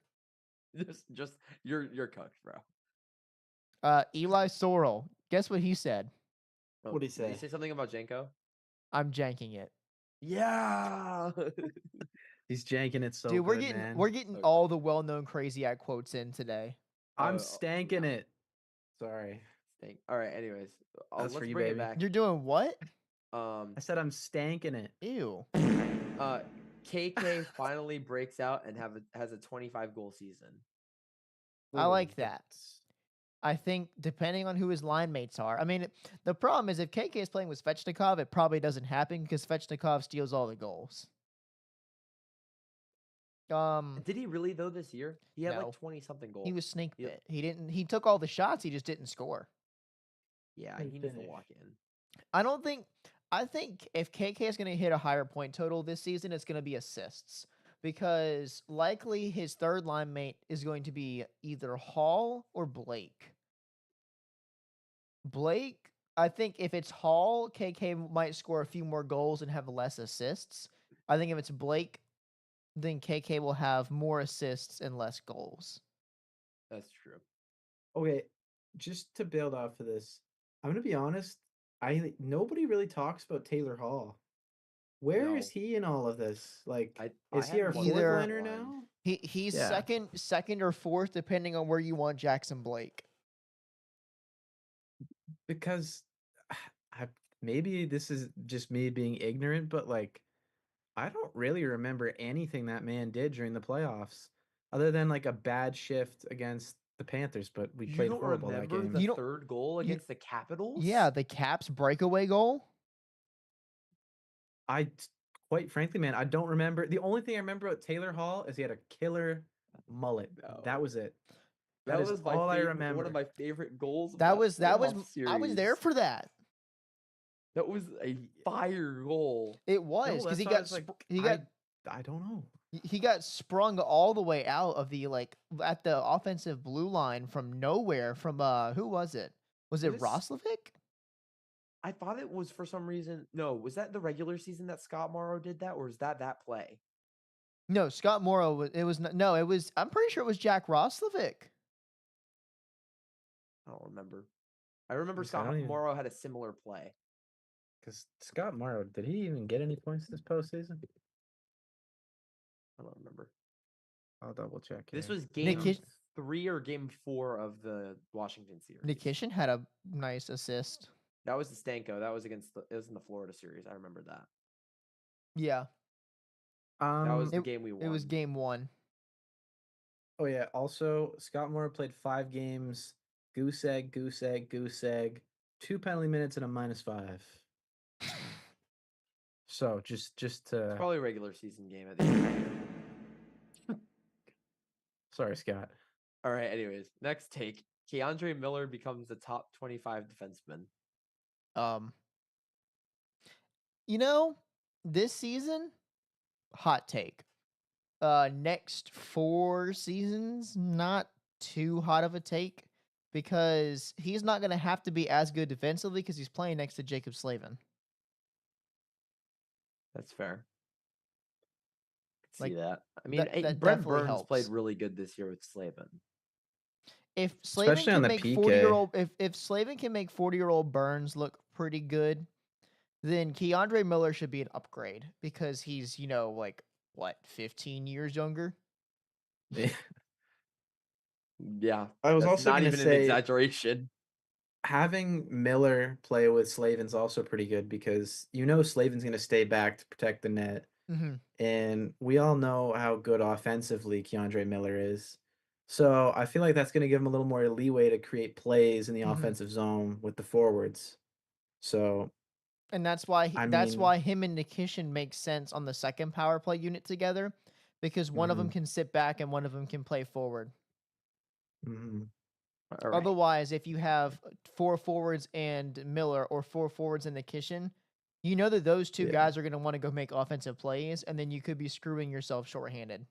just you're cooked, bro. Eli Sorrell, guess what he said? What'd he Did say? he say something about Jenko? I'm janking it. Yeah. He's janking it so Dude, good, man. we're getting Okay. all the well-known Craziac quotes in today. I'm stanking it. Sorry. All right. Anyways, That's let's for you, bring it baby. back. You're doing what? Um, I said I'm stanking it. Ew. KK finally breaks out and has a 25 goal season. I like that. I think depending on who his line mates are. I mean, the problem is if KK is playing with Svechnikov, it probably doesn't happen because Svechnikov steals all the goals. Did he really though this year? He had No. like 20 something goals. He was snake Yeah. bit. He took all the shots, he just didn't score. Yeah, Good he needs to finish. walk in. I think if KK is going to hit a higher point total this season, it's going to be assists because likely his third line mate is going to be either Hall or Blake. Blake, I think if it's Hall, KK might score a few more goals and have less assists. I think if it's Blake, then KK will have more assists and less goals. That's true. Okay, just to build off of this, I'm gonna be honest. Nobody really talks about Taylor Hall. Where is No. he in all of this? Like, I is he had our him on fourth Either- liner line. now? He's Yeah. second or fourth, depending on where you want Jackson Blake. Because maybe this is just me being ignorant, but like, I don't really remember anything that man did during the playoffs, other than like a bad shift against the Panthers. But we You played don't horrible that remember game. the You don't- third goal against the Capitals? Yeah, the Caps breakaway goal. Quite frankly, man, I don't remember. The only thing I remember about Taylor Hall is he had a killer mullet. No. That was it. That That is was my all I favorite, remember. one of my favorite goals. of That was playoff I was there series. for that. That was a fire goal. It No, was because that's he why I got was like, he got I don't know. he got sprung all the way out of the at the offensive blue line from nowhere from who was it? Was it Was it Roslovic? I thought it was for some reason. No, was that the regular season that Scott Morrow did that, or was that play? No, Scott Morrow. It was no. It was. I'm pretty sure it was Jack Roslovic. I don't remember. I remember I don't Scott even Morrow had a similar play. because Scott Morrow, did he even get any points this postseason? I don't remember. I'll double check This here. was game Nikish- 3 or game 4 of the Washington series. Nikishin had a nice assist. That was the Stanko. That was it was in the Florida series. I remember that. Yeah, That was the it, game we won. it was game 1. Oh yeah. Also, Scott Moore played 5 games. Goose egg, goose egg, goose egg. 2 penalty minutes and a -5. So just It's to probably a regular season game at the end. sorry, Scott. All right. Anyways, next take. Keandre Miller becomes the top 25 defenseman. This season, hot take. Next 4 seasons, not too hot of a take because he's not going to have to be as good defensively because he's playing next to Jacob Slavin. That's fair. I Like, see that. I mean, that Brent definitely Burns helps. played really good this year with Slavin. If Slavin Especially on can the make PK. 40-year-old if Slavin can make 40-year-old Burns look pretty good, then Keandre Miller should be an upgrade because he's, like what, 15 years younger? Yeah. I was That's also not gonna even an say exaggeration. having Miller play with Slavin's also pretty good because Slavin's gonna stay back to protect the net. Mm-hmm. And we all know how good offensively Keandre Miller is. So I feel like that's going to give him a little more leeway to create plays in the Mhm. offensive zone with the forwards. So, And that's why I that's mean, why him and Nikishin make sense on the second power play unit together because one of them mhm, can sit back and one of them can play forward. mhm. All right. Otherwise, if you have 4 forwards and Miller or 4 forwards and Nikishin, you know that those 2 Yeah, guys are going to want to go make offensive plays, and then you could be screwing yourself shorthanded.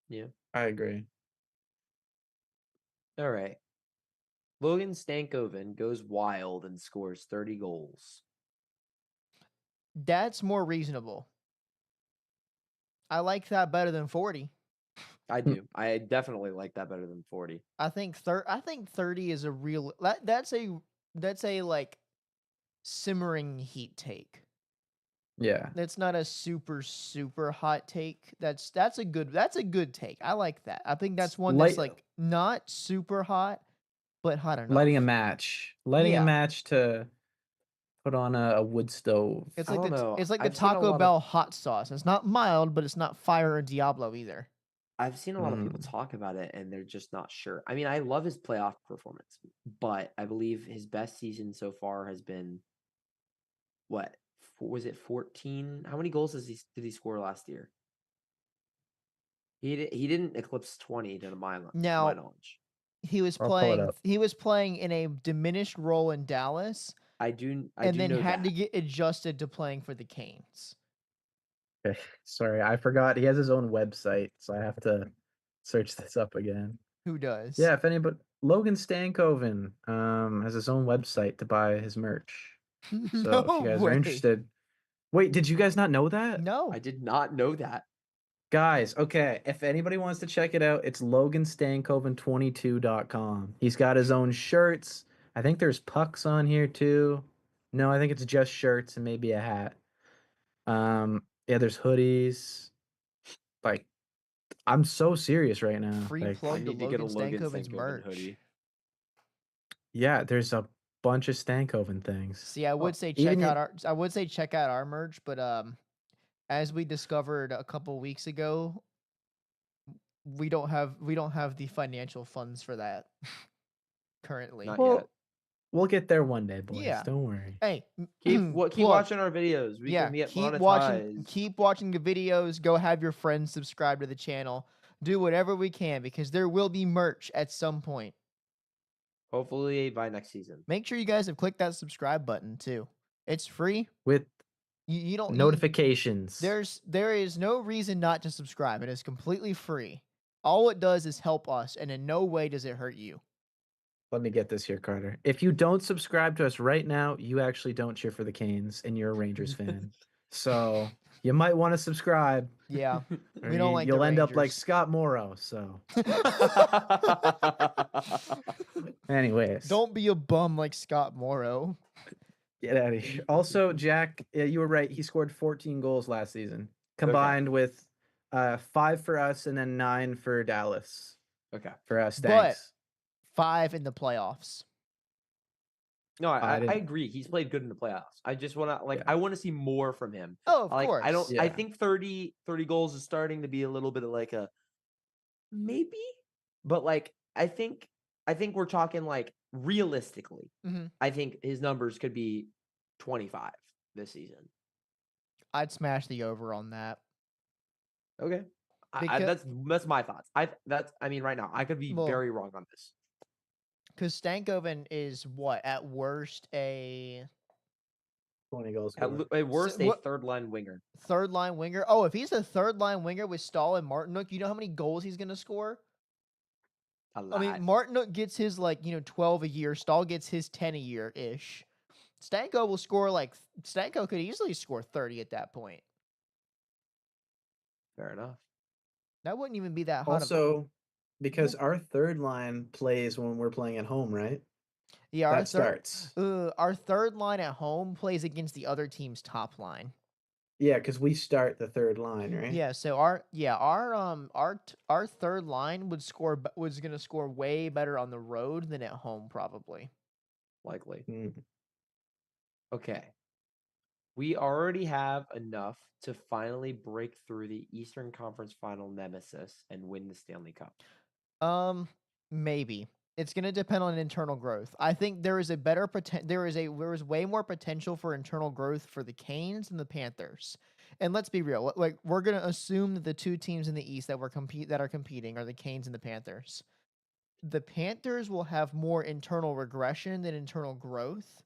Yeah. I agree. All right. Logan Stankoven goes wild and scores 30 goals. That's more reasonable. I like that better than 40. I do. I definitely like that better than 40. I think 30 is a real that's a like simmering heat take. Yeah. That's not a super hot take. That's a good take. I like that. I think that's one that's Light, like not super hot, but hot enough. lighting a match. Lighting a Yeah. match to put on a wood stove. It's I like don't the know. it's like the I've seen a Taco lot of Bell hot sauce. It's not mild, but it's not fire or Diablo either. I've seen a lot of people Mm. talk about it and they're just not sure. I mean, I love his playoff performance, but I believe his best season so far has been what? Was it 14? How many goals did he score last year? He didn't eclipse 20 to my Now, knowledge. he was I'll pull it up. playing in a diminished role in Dallas I do and then know had to that. get adjusted to playing for the Canes. Okay. Sorry, I forgot. He has his own website, so I have to search this up again. Who does? Yeah, if anybody, Logan Stankoven has his own website to buy his merch. So if No you guys are way. interested, wait, did you guys not know that? No. I did not know that. Guys, okay, if anybody wants to check it out, it's loganstankoven22.com. He's got his own shirts. I think there's pucks on here too. No, I think it's just shirts and maybe a hat. Yeah, there's hoodies. Like, I'm so serious right now. Free Like, I plug to need to get a Logan Logan Stankoven's Stankoven merch. hoodie. yeah, there's a bunch of Stankoven things. See, I would say even check out our merch, but as we discovered a couple weeks ago, we don't have the financial funds for that currently. Not Well, yet. we'll get there one day, boys. Yeah. Don't worry. Hey, Keep plug. watching our videos. We Yeah, can get keep monetized. watching the videos. Go have your friends subscribe to the channel. Do whatever we can because there will be merch at some point. Hopefully by next season. Make sure you guys have clicked that subscribe button too. It's free. With You don't notifications. there is no reason not to subscribe. It is completely free. All it does is help us, and in no way does it hurt you. Let me get this here, Carter. If you don't subscribe to us right now, you actually don't cheer for the Canes and you're a Rangers fan. So you might want to subscribe. Yeah. Or We don't like the you'll end up like Rangers. Scott Morrow. So, anyways, Don't be a bum like Scott Morrow. get out of here. Also, Jack, you were right. He scored 14 goals last season, combined with 5 for us and then 9 for Dallas Okay. for us. But Thanks. 5 in the playoffs. No, I didn't- agree. He's played good in the playoffs. I just want to Yeah. I want to see more from him. Oh, of Like course. I don't. Yeah. I think 30 goals is starting to be a little bit of like a maybe, but like I think we're talking like realistically. Mhm. I think his numbers could be 25 this season. I'd smash the over on that. Okay, Because that's my thoughts. I mean, right now I could be Well- very wrong on this. Stankoven is what at worst a 20 goals. At worst, a what- third line winger. third line winger. Oh, if he's a third line winger with Stahl and Martinook, you know how many goals he's gonna score? A lot. I mean, Martinook gets his 12 a year. Stahl gets his 10 a year ish. Stanko will score Stanko could easily score 30 at that point. Fair enough. That wouldn't even be that hot. Also, because our third line plays when we're playing at home, right? Yeah, That starts. Our third line at home plays against the other team's top line. Yeah, because we start the third line, right? Yeah, so our third line was gonna score way better on the road than at home probably. Likely. Mm. Okay. We already have enough to finally break through the Eastern Conference Final nemesis and win the Stanley Cup. Maybe. It's going to depend on internal growth. I think there is there is way more potential for internal growth for the Canes and the Panthers. And let's be real, like we're going to assume that the two teams in the East that are competing are the Canes and the Panthers. The Panthers will have more internal regression than internal growth.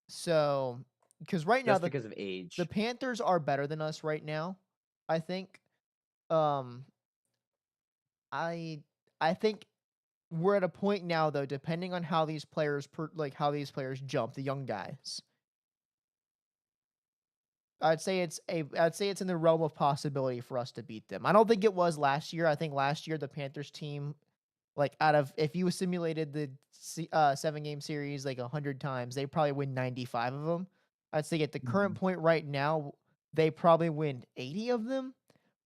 So, because right now because of age. the Panthers are better than us right now, I think. I think we're at a point now though, depending on how these players jump, the young guys. I'd say it's in the realm of possibility for us to beat them. I don't think it was last year. I think last year the Panthers team, if you simulated the 7-game series 100 times, they probably win 95 of them. I'd say at the current point right now, they probably win 80 of them.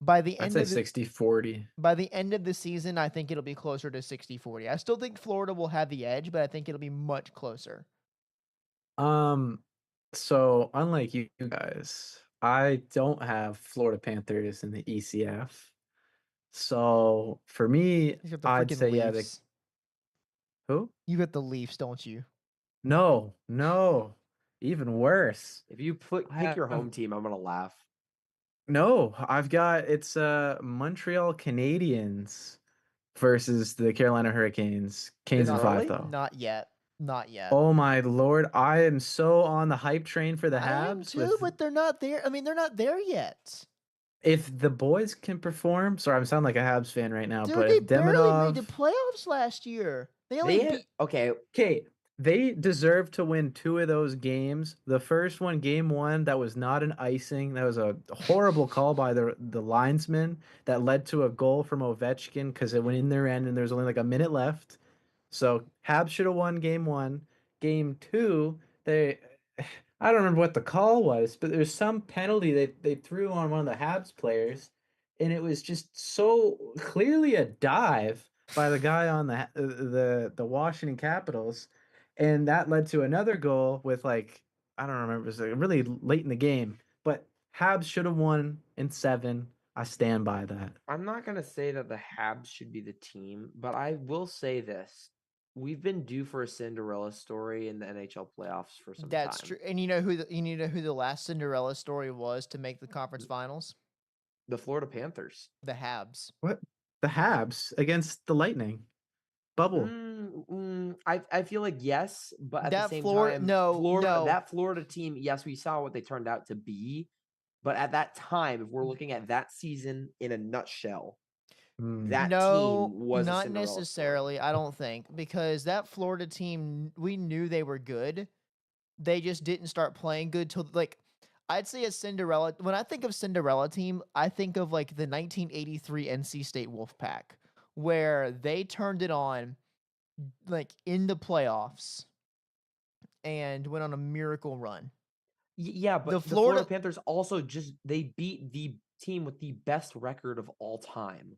By the end I'd say 60-40. By the end of the season, I think it'll be closer to 60-40. I still think Florida will have the edge, but I think it'll be much closer. So unlike you guys, I don't have Florida Panthers in the ECF. So for me, I'd say Leafs. Who? You got the Leafs, don't you? No, even worse. If you pick your home team, I'm gonna laugh. No, it's Montreal Canadiens versus the Carolina Hurricanes. Canes in 5 though. Not yet. Oh my lord, I am so on the hype train for the Habs. I am too, but they're not there. I mean, they're not there yet. If the boys can perform, sorry, I'm sounding like a Habs fan right now, Dude, but they if barely made the playoffs last year. Okay, they deserve to win 2 of those games. The first one, game 1, that was not an icing. That was a horrible call by the linesman that led to a goal from Ovechkin because it went in their end and there's only a minute left. So Habs should have won game 1. Game 2, I don't remember what the call was, but there's some penalty they threw on one of the Habs players, and it was just so clearly a dive by the guy on the Washington Capitals, and that led to another goal with I don't remember, it was really late in the game, but Habs should have won in 7. I stand by that. I'm not gonna say that the Habs should be the team, but I will say this. We've been due for a Cinderella story in the NHL playoffs for some time. That's true. And you know who the last Cinderella story was to make the conference finals? The Florida Panthers. The Habs. What? The Habs against the Lightning. Bubble. I feel like yes, but at That the same Florida- time, no. that Florida team, yes, we saw what they turned out to be, but at that time, if we're looking at that season in a nutshell, that team was a not Cinderella necessarily. story. I don't think, because that Florida team, we knew they were good. They just didn't start playing good till I'd say a Cinderella. When I think of Cinderella team, I think of like the 1983 NC State Wolfpack, where they turned it on like in the playoffs and went on a miracle run. Yeah, The but the Florida Florida Panthers also they beat the team with the best record of all time.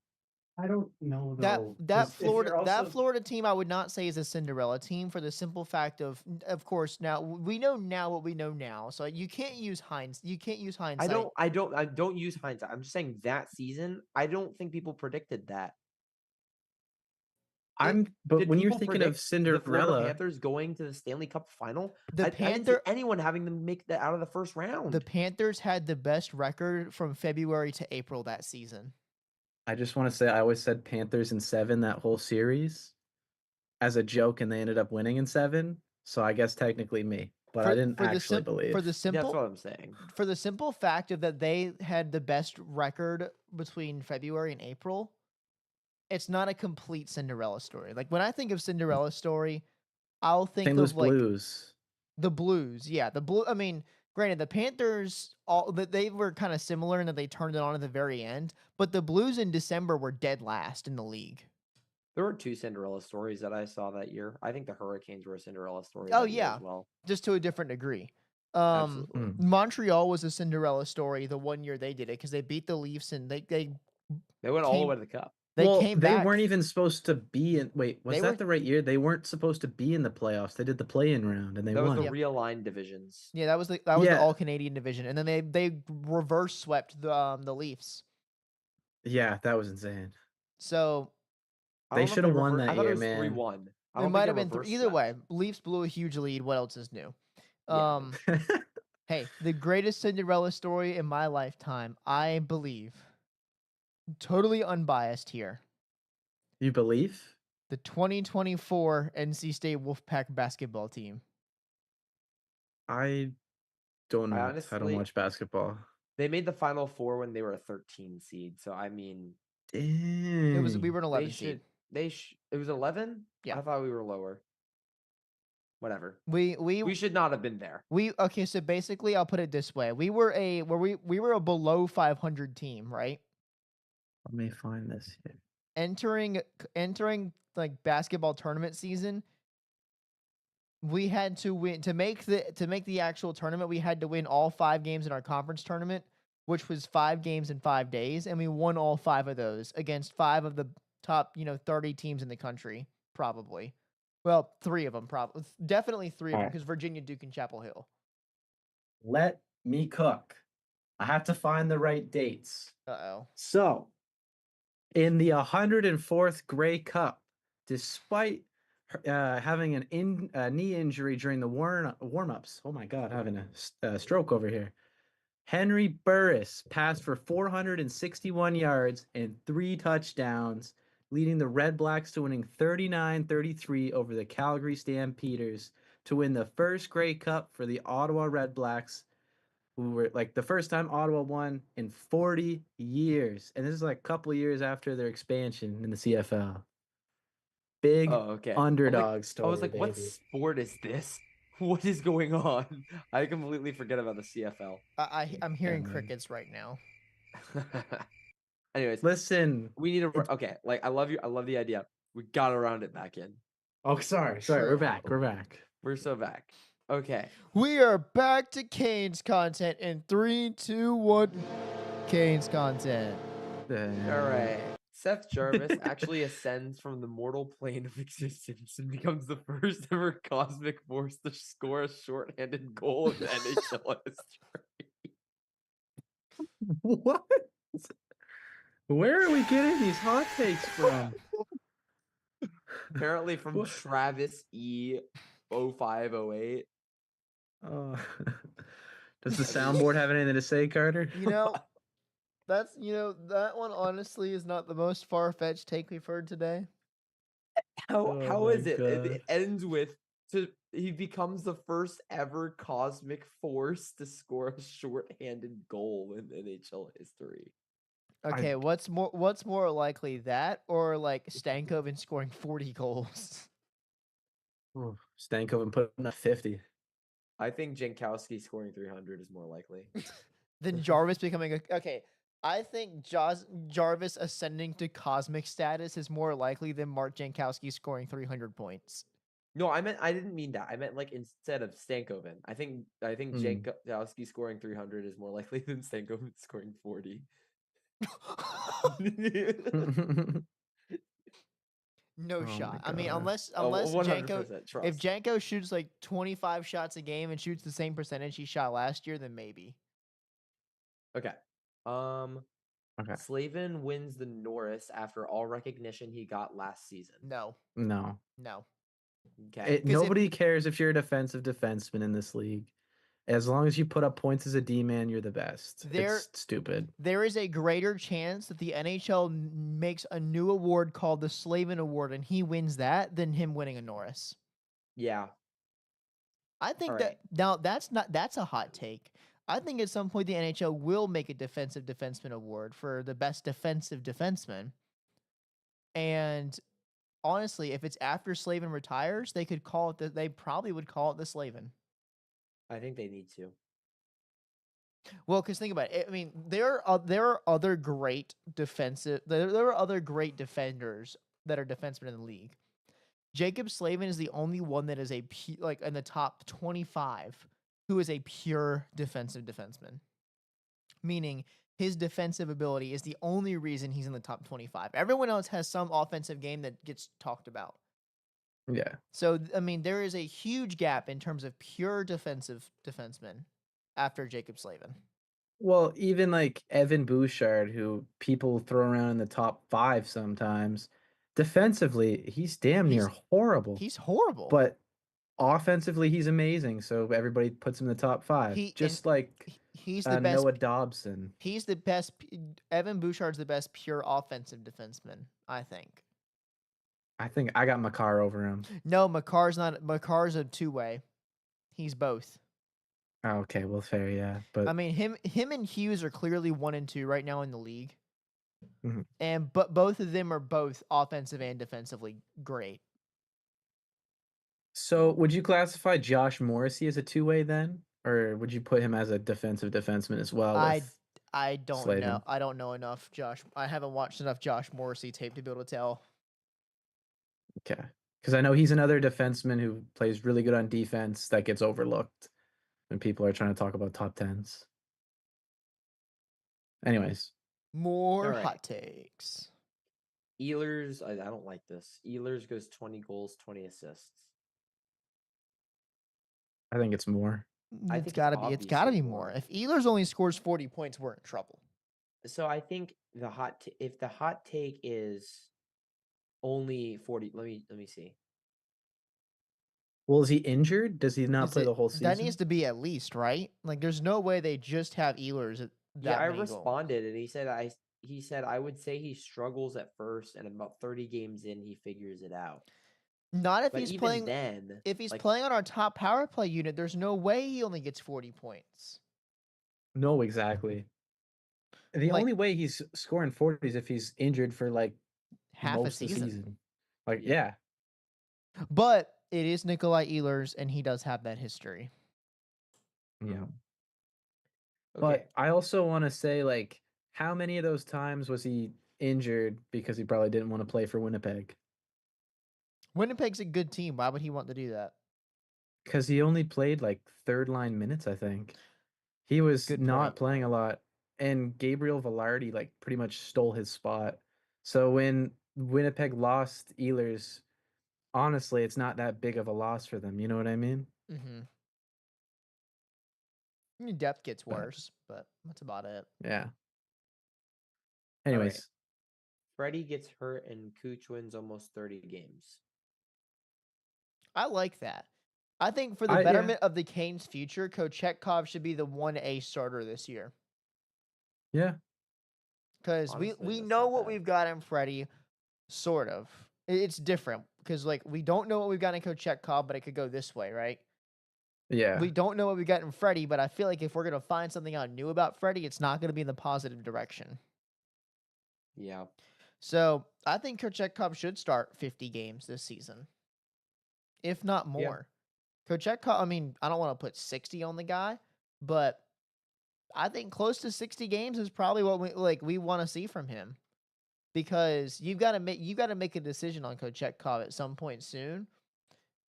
I don't know that though, that 'cause if you're Florida also Florida team I would not say is a Cinderella team for the simple fact of course now we know now what we know now, so you can't use hindsight. I don't use hindsight. I'm just saying that season, I don't think people predicted that. but Did when you're people thinking of predict the Florida Cinderella, Panthers going to the Stanley Cup final? The I didn't see Panther anyone having them make that out of the first the round. Panthers had the best record from February to April that season. I just want to say I always said Panthers in 7 that whole series as a joke, and they ended up winning in 7. So I guess technically me, but I didn't For the actually sim for the believe. That's simple what I'm saying. for the simple fact of that they had the best record between February and April. It's not a complete Cinderella story. Like when I think of Cinderella story, I'll St. think Louis of like Blues. the Blues. Yeah, the Blue. I mean, granted, the Panthers all that they were kind of similar in that they turned it on at the very end, but the Blues in December were dead last in the league. There were 2 Cinderella stories that I saw that year. I think the Hurricanes were a Cinderella story Oh that year yeah, as well. just to a different degree. Absolutely. Montreal was a Cinderella story the one year they did it because they beat the Leafs and They went all the came way to the cup. they Well, came they back. weren't even supposed to be in. Wait, was They that were the right year? They weren't supposed to be in the playoffs. They did the play-in round and they That was won. the Yeah. realigned divisions. Yeah, that was the Yeah, All Canadian division, and then they reverse swept the Leafs. yeah, that was insane. So I They don't know if should they have won reversed. I that thought it year, was man. 3-1. I it don't think might they have been reversed either swept. way. Leafs blew a huge lead. What else is new? Yeah. Hey, the greatest Cinderella story in my lifetime, I believe, totally unbiased here. You believe? The 2024 NC State Wolfpack basketball team. I don't I know. I don't honestly, watch basketball. they made the Final Four when they were a 13 seed. So I mean, We Dang. were an they 11 should. seed. It was 11. Yeah. I thought we were lower. Whatever. We We should not have been there. okay, so basically I'll put it this way. We were a below 500 team, right? Let me find this here. Entering like basketball tournament season, we had to win to make the actual tournament. We had to win all 5 games in our conference tournament, which was 5 games in 5 days, and we won all 5 of those against 5 of the top 30 teams in the country, probably. Well, 3 of them, probably definitely 3 of All them right. because Virginia, Duke, and Chapel Hill. Let me cook. I have to find the right dates. Uh-oh. So, in the 104th Grey Cup, despite having a knee injury during the warm-ups, oh my God, having a stroke over here. Henry Burris passed for 461 yards and 3 touchdowns, leading the Red Blacks to winning 39-33 over the Calgary Stampeders to win the first Grey Cup for the Ottawa Red Blacks, who were like the first time Ottawa won in 40 years. And this is like a couple of years after their expansion in the CFL. Big Oh, okay. underdog I was story, like, what baby. sport is this? What is going on? I completely forget about the CFL. I'm Yeah, hearing man. crickets right now. Anyways, Listen, we need to. Okay, like I love you. I love the idea. We gotta round it back in. oh, sorry, True. we're back. We're so back. Okay. We are back to Canes content in 3, 2, 1. Canes content. All right. Seth Jarvis actually ascends from the mortal plane of existence and becomes the first ever cosmic force to score a shorthanded goal in NHL history. What? Where are we getting these hot takes from? Apparently from What? Travis E. 0508. Oh. Does the soundboard have anything to say, Carter? That's that one honestly is not the most far-fetched take we've heard today. Oh How my is it? It God. ends with he becomes the first ever cosmic force to score a shorthanded goal in NHL history. Okay, what's more likely, that or like Stankoven scoring 40 goals? Stankoven putting up 50. I think Jankowski scoring 300 is more likely. Then Jarvis becoming okay. I think Jarvis ascending to cosmic status is more likely than Mark Jankowski scoring 300 points. No, I didn't mean that. I meant like instead of Stankoven. I think Mm. Jankowski scoring 300 is more likely than Stankoven scoring 40. No Oh my shot. I mean, God. unless Janko, 100% if trust. Janko shoots like 25 shots a game and shoots the same percentage he shot last year, then maybe. Okay. Okay. Slavin wins the Norris after all recognition he got last season. No, No. no. Okay. Nobody cares if you're a defensive defenseman in this league. As long as you put up points as a D-man, you're the best. There, It's stupid. there is a greater chance that the NHL makes a new award called the Slavin Award and he wins that than him winning a Norris. Yeah. I think All that right. now that's a hot take. I think at some point the NHL will make a defensive defenseman award for the best defensive defenseman. And honestly, if it's after Slavin retires, they could call it they probably would call it the Slavin. I think they need to. Well, because think about it. I mean, there are other great there are other great defenders that are defensemen in the league. Jacob Slavin is the only one that is like in the top 25 who is a pure defensive defenseman. Meaning his defensive ability is the only reason he's in the top 25. Everyone else has some offensive game that gets talked about. Yeah. So, I mean, there is a huge gap in terms of pure defensive defensemen after Jacob Slavin. Well, even like Evan Bouchard, who people throw around in the top 5 sometimes, defensively, he's damn near horrible. He's horrible. But offensively, he's amazing. So everybody puts him in the top 5. Just like He's the best. Noah Dobson. He's the best. Evan Bouchard's the best pure offensive defenseman, I think. I think I got Makar over him. No, Makar's not. Makar's a two-way. He's both. Oh, okay, well, fair, yeah. I But mean, him and Hughes are clearly 1 and 2 right now in the league. Mhm. But both of them are both offensive and defensively great. So would you classify Josh Morrissey as a two-way then? Or would you put him as a defensive defenseman as well with I don't know. Slavin? I don't know enough Josh. I haven't watched enough Josh Morrissey tape to be able to tell. Okay. Because I know he's another defenseman who plays really good on defense that gets overlooked when people are trying to talk about top tens. Anyways, More All right. hot takes. Ehlers, I don't like this. Ehlers goes 20 goals, 20 assists. I think it's more. I It's think gotta be. It's gotta be obviously more. If Ehlers only scores 40 points, we're in trouble. So I think if the hot take is only 40, let me see. Well, is he injured? Does he not play the whole That needs season? to be at least, right? Like, there's no way they just have Ehlers at Yeah, that I many goals. responded and he said I would say he struggles at first and about 30 games in he figures it out. Not if But he's even playing. then, If he's like, playing on our top power play unit, there's no way he only gets 40 points. No, exactly. The Like only way he's scoring 40 is if he's injured for like half a most of the season. season. Like, Yeah. yeah. But it is Nikolai Ehlers, and he does have that history. Yeah. Mm. Okay. But I also want to say, like, how many of those times was he injured because he probably didn't want to play for Winnipeg? Winnipeg's a good team. Why would he want to do that? Because he only played like third line minutes, I think. He was Good not point. playing a lot. And Gabriel Velarde, like, pretty much stole his spot. So when Winnipeg lost Ehlers, honestly, it's not that big of a loss for them. You know what I mean? Mm-hmm. I mean, depth gets But worse, but that's about it. yeah. All right. Anyways, Freddie gets hurt and Cooch wins almost 30 games. I like that. I think for the yeah. betterment of the Canes' future, Kochetkov should be the 1A starter this year. Yeah. Because we Honestly, that's know not what bad. we've got in Freddie, sort of. It's different because like we don't know what we've got in Kochetkov, but it could go this way, right? Yeah. We don't know what we got in Freddie, but I feel like if we're gonna find something out new about Freddie, it's not gonna be in the positive direction. Yeah. So I think Kochetkov should start 50 games this season, if not more. Kochetkov, I mean, I don't want to put 60 on the guy, but I think close to 60 games is probably what we want to see from him. Because you got to make a decision on Kochetkov at some point soon,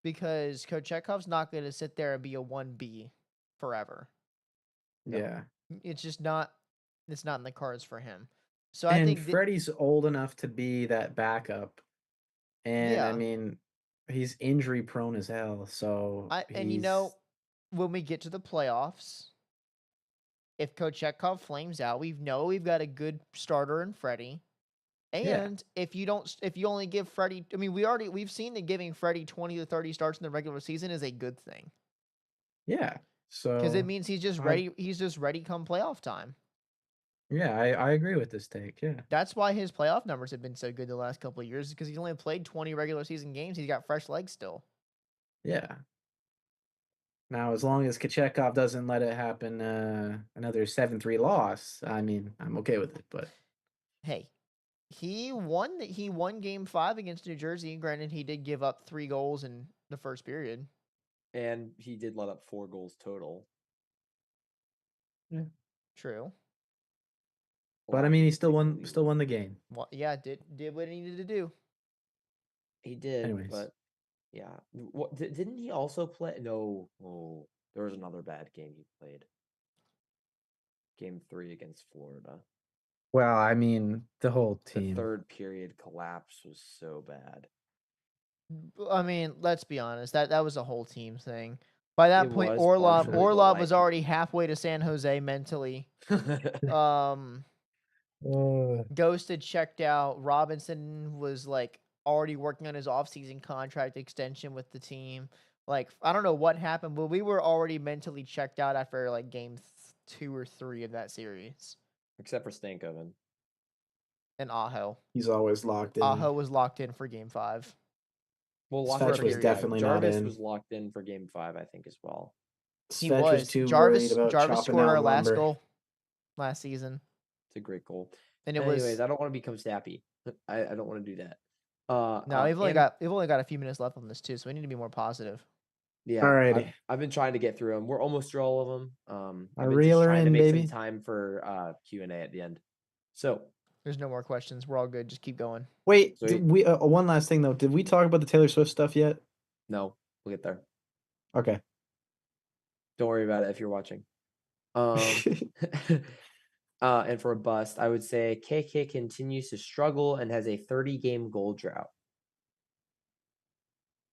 because Kochetkov's not going to sit there and be a 1B forever. No. Yeah. It's just not in the cards for him. So I And think that, Freddie's old enough to be that backup. And I yeah. mean, he's injury prone as hell. So And he's when we get to the playoffs, if Kochetkov flames out, we've got a good starter in Freddie. yeah. And if you only give Freddie, I mean, we've seen that giving Freddie 20 to 30 starts in the regular season is a good thing, Yeah. because it So means he's just I ready. He's just ready come playoff time. yeah, I agree with this take. Yeah. That's why his playoff numbers have been so good the last couple of years, because he's only played 20 regular season games. He's got fresh legs still. Yeah. Now, as long as Kachekov doesn't let it happen, another 7-3 loss, I mean, I'm okay with it. But Hey, he won game 5 against New Jersey. Granted, he did give up 3 goals in the first period. And he did let up 4 goals total. yeah. True. But I mean, he still won the game. Well, yeah, did what he needed to do. He did, Anyways. but yeah. What didn't he also play? No. Oh, there was another bad game he played. Game 3 against Florida. Well, I mean, the whole The team. third period collapse was so bad. I mean, let's be honest. That was a whole team thing. By that It point, was Orlov partially, but, was already halfway to San Jose mentally. Ghosted, checked out. Robinson was like already working on his offseason contract extension with the team. Like, I don't know what happened, but we were already mentally checked out after like game 2 or 3 of that series. except for Stankoven. And Aho. He's always locked in. Aho was locked in for game 5. Well, Svetch was definitely not Jarvis in. was locked in for game 5, I think, as well. He Svetch was too worried about Jarvis chopping scored out our last lumber. goal last season. It's a great goal. And Anyways, I don't want to become snappy. I don't want to do that. No, we've only got a few minutes left on this too, so we need to be more positive. Yeah, Alrighty. I've been trying to get through them. We're almost through all of them. I've been reel just her trying to in, make baby. some time for Q&A at the end. So There's no more questions. We're all good. Just keep going. Wait, So did we one last thing though. Did we talk about the Taylor Swift stuff yet? no, we'll get there. Okay. Don't worry about it if you're watching. And for a bust, I would say KK continues to struggle and has a 30-game goal drought.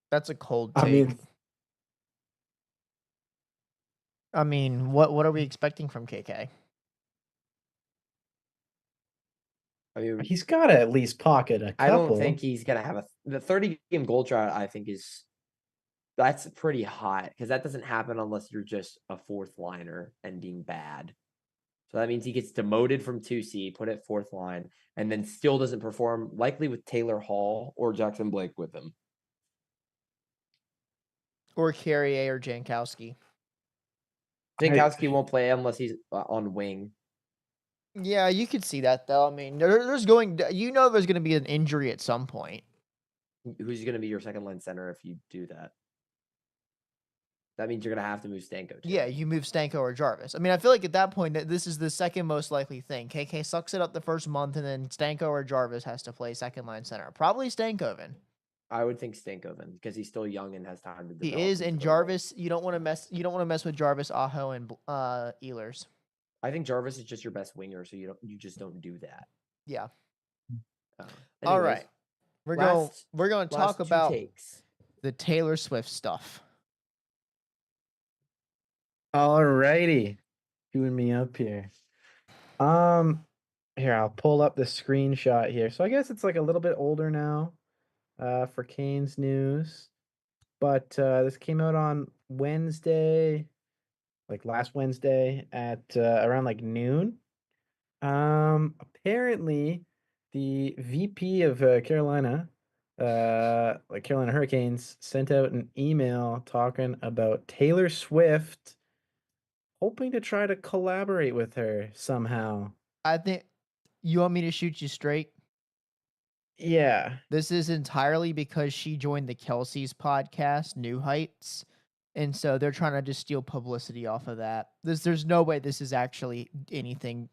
That's a cold I take. mean, what are we expecting from KK? I mean, he's got to at least pocket a couple. I don't think he's gonna have the 30-game goal drought. I think that's pretty hot, because that doesn't happen unless you're just a fourth liner and being bad. So that means he gets demoted from 2C, put at fourth line, and then still doesn't perform, likely with Taylor Hall or Jackson Blake with him. Or Carrier or Jankowski. Jankowski won't play unless he's on wing. Yeah, you could see that though. I mean, there's going to be an injury at some point. Who's going to be your second line center if you do that? That means you're going to have to move Stanko too. Yeah, you move Stanko or Jarvis. I mean, I feel like at that point, this is the second most likely thing. KK sucks it up the first month, and then Stanko or Jarvis has to play second line center. Probably Stankoven. I would think Stankoven, because he's still young and has time to develop. He is, and Jarvis. You don't want to mess with Jarvis, Aho, and Ehlers. I think Jarvis is just your best winger, so you just don't do that. Yeah. All right, we're going to talk about the Taylor Swift stuff. Alrighty, queuing me up here. Here I'll pull up the screenshot here. So I guess it's like a little bit older now, for Kane's news, but this came out on Wednesday, like last Wednesday at around like noon. Apparently, the VP of Carolina, like Carolina Hurricanes, sent out an email talking about Taylor Swift, hoping to try to collaborate with her somehow. I think you want me to shoot you straight. Yeah. This is entirely because she joined the Kelsey's podcast, New Heights, And so they're trying to just steal publicity off of that. There's no way this is actually anything.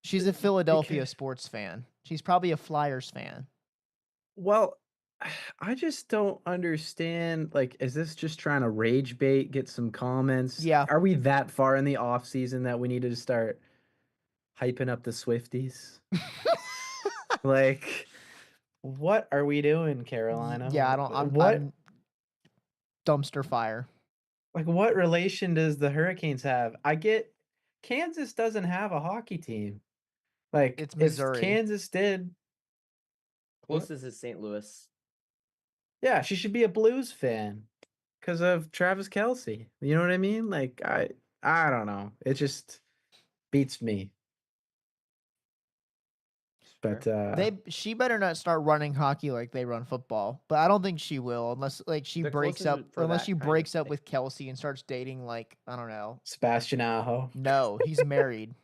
She's a Philadelphia sports fan. She's probably a Flyers fan. Well, I just don't understand. Like, is this just trying to rage bait, get some comments? Yeah. Are we that far in the off season that we need to start hyping up the Swifties? Like, what are we doing, Carolina? Yeah, What I'm dumpster fire. like what relation does the Hurricanes have? I get Kansas doesn't have a hockey team. Like, It's if Missouri. Kansas did, what? Closest is St. Louis. Yeah, she should be a Blues fan because of Travis Kelce. You know what I mean? Like, I don't know. It just beats me. But She better not start running hockey like they run football. But I don't think she will unless like she They're breaks close up for unless that she kind of breaks up thing. with Kelsey and starts dating like I don't know. Sebastian Aho, No, he's married.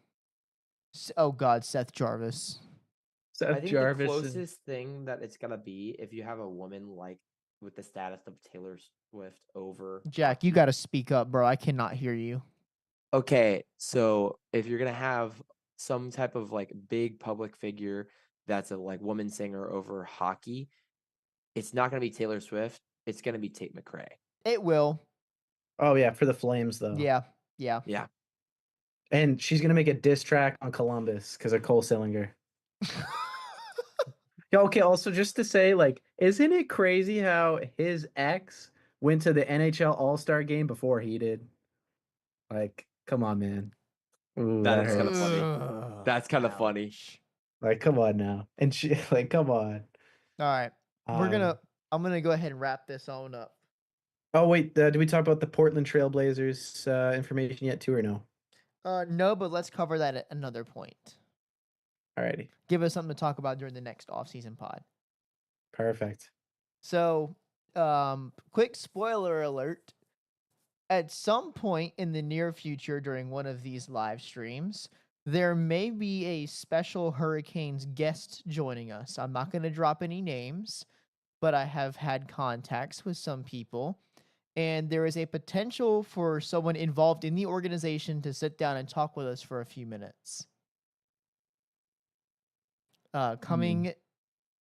Oh God, Seth Jarvis. I Seth think Jarvis, the and closest thing that it's gonna be if you have a woman like with the status of Taylor Swift over Jack, you hockey. got to speak up, bro. I cannot hear you. Okay, so if you're gonna have some type of like big public figure that's a like woman singer over hockey, it's not gonna be Taylor Swift. It's gonna be Tate McRae. It will. oh yeah, for the Flames though. Yeah. Yeah. Yeah, And she's gonna make a diss track on Columbus because of Cole Sillinger. Yeah, okay, also just to say, like, isn't it crazy how his ex went to the NHL All-Star game before he did? Like, come on, man. Ooh, that that is kind of hurts. funny. That's kind of funny. Ouch. Like, come on now. And she like, come on. All right. Um, I'm gonna go ahead and wrap this on up. oh wait, did we talk about the Portland Trailblazers information yet too or no? No, but let's cover that at another point. Alrighty. Give us something to talk about during the next off-season pod. Perfect. So, quick spoiler alert. At some point in the near future during one of these live streams, there may be a special Hurricanes guest joining us. I'm not going to drop any names, but I have had contacts with some people, and there is a potential for someone involved in the organization to sit down and talk with us for a few minutes. Coming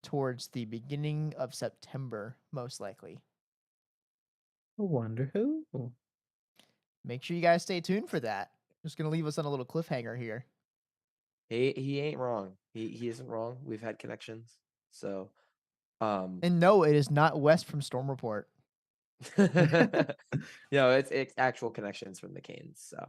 towards the beginning of September, most likely. I wonder who. Make sure you guys stay tuned for that. Just gonna leave us on a little cliffhanger here. He ain't wrong. He isn't wrong. We've had connections. So And no, it is not West from Storm Report. no, it's actual connections from the Canes. So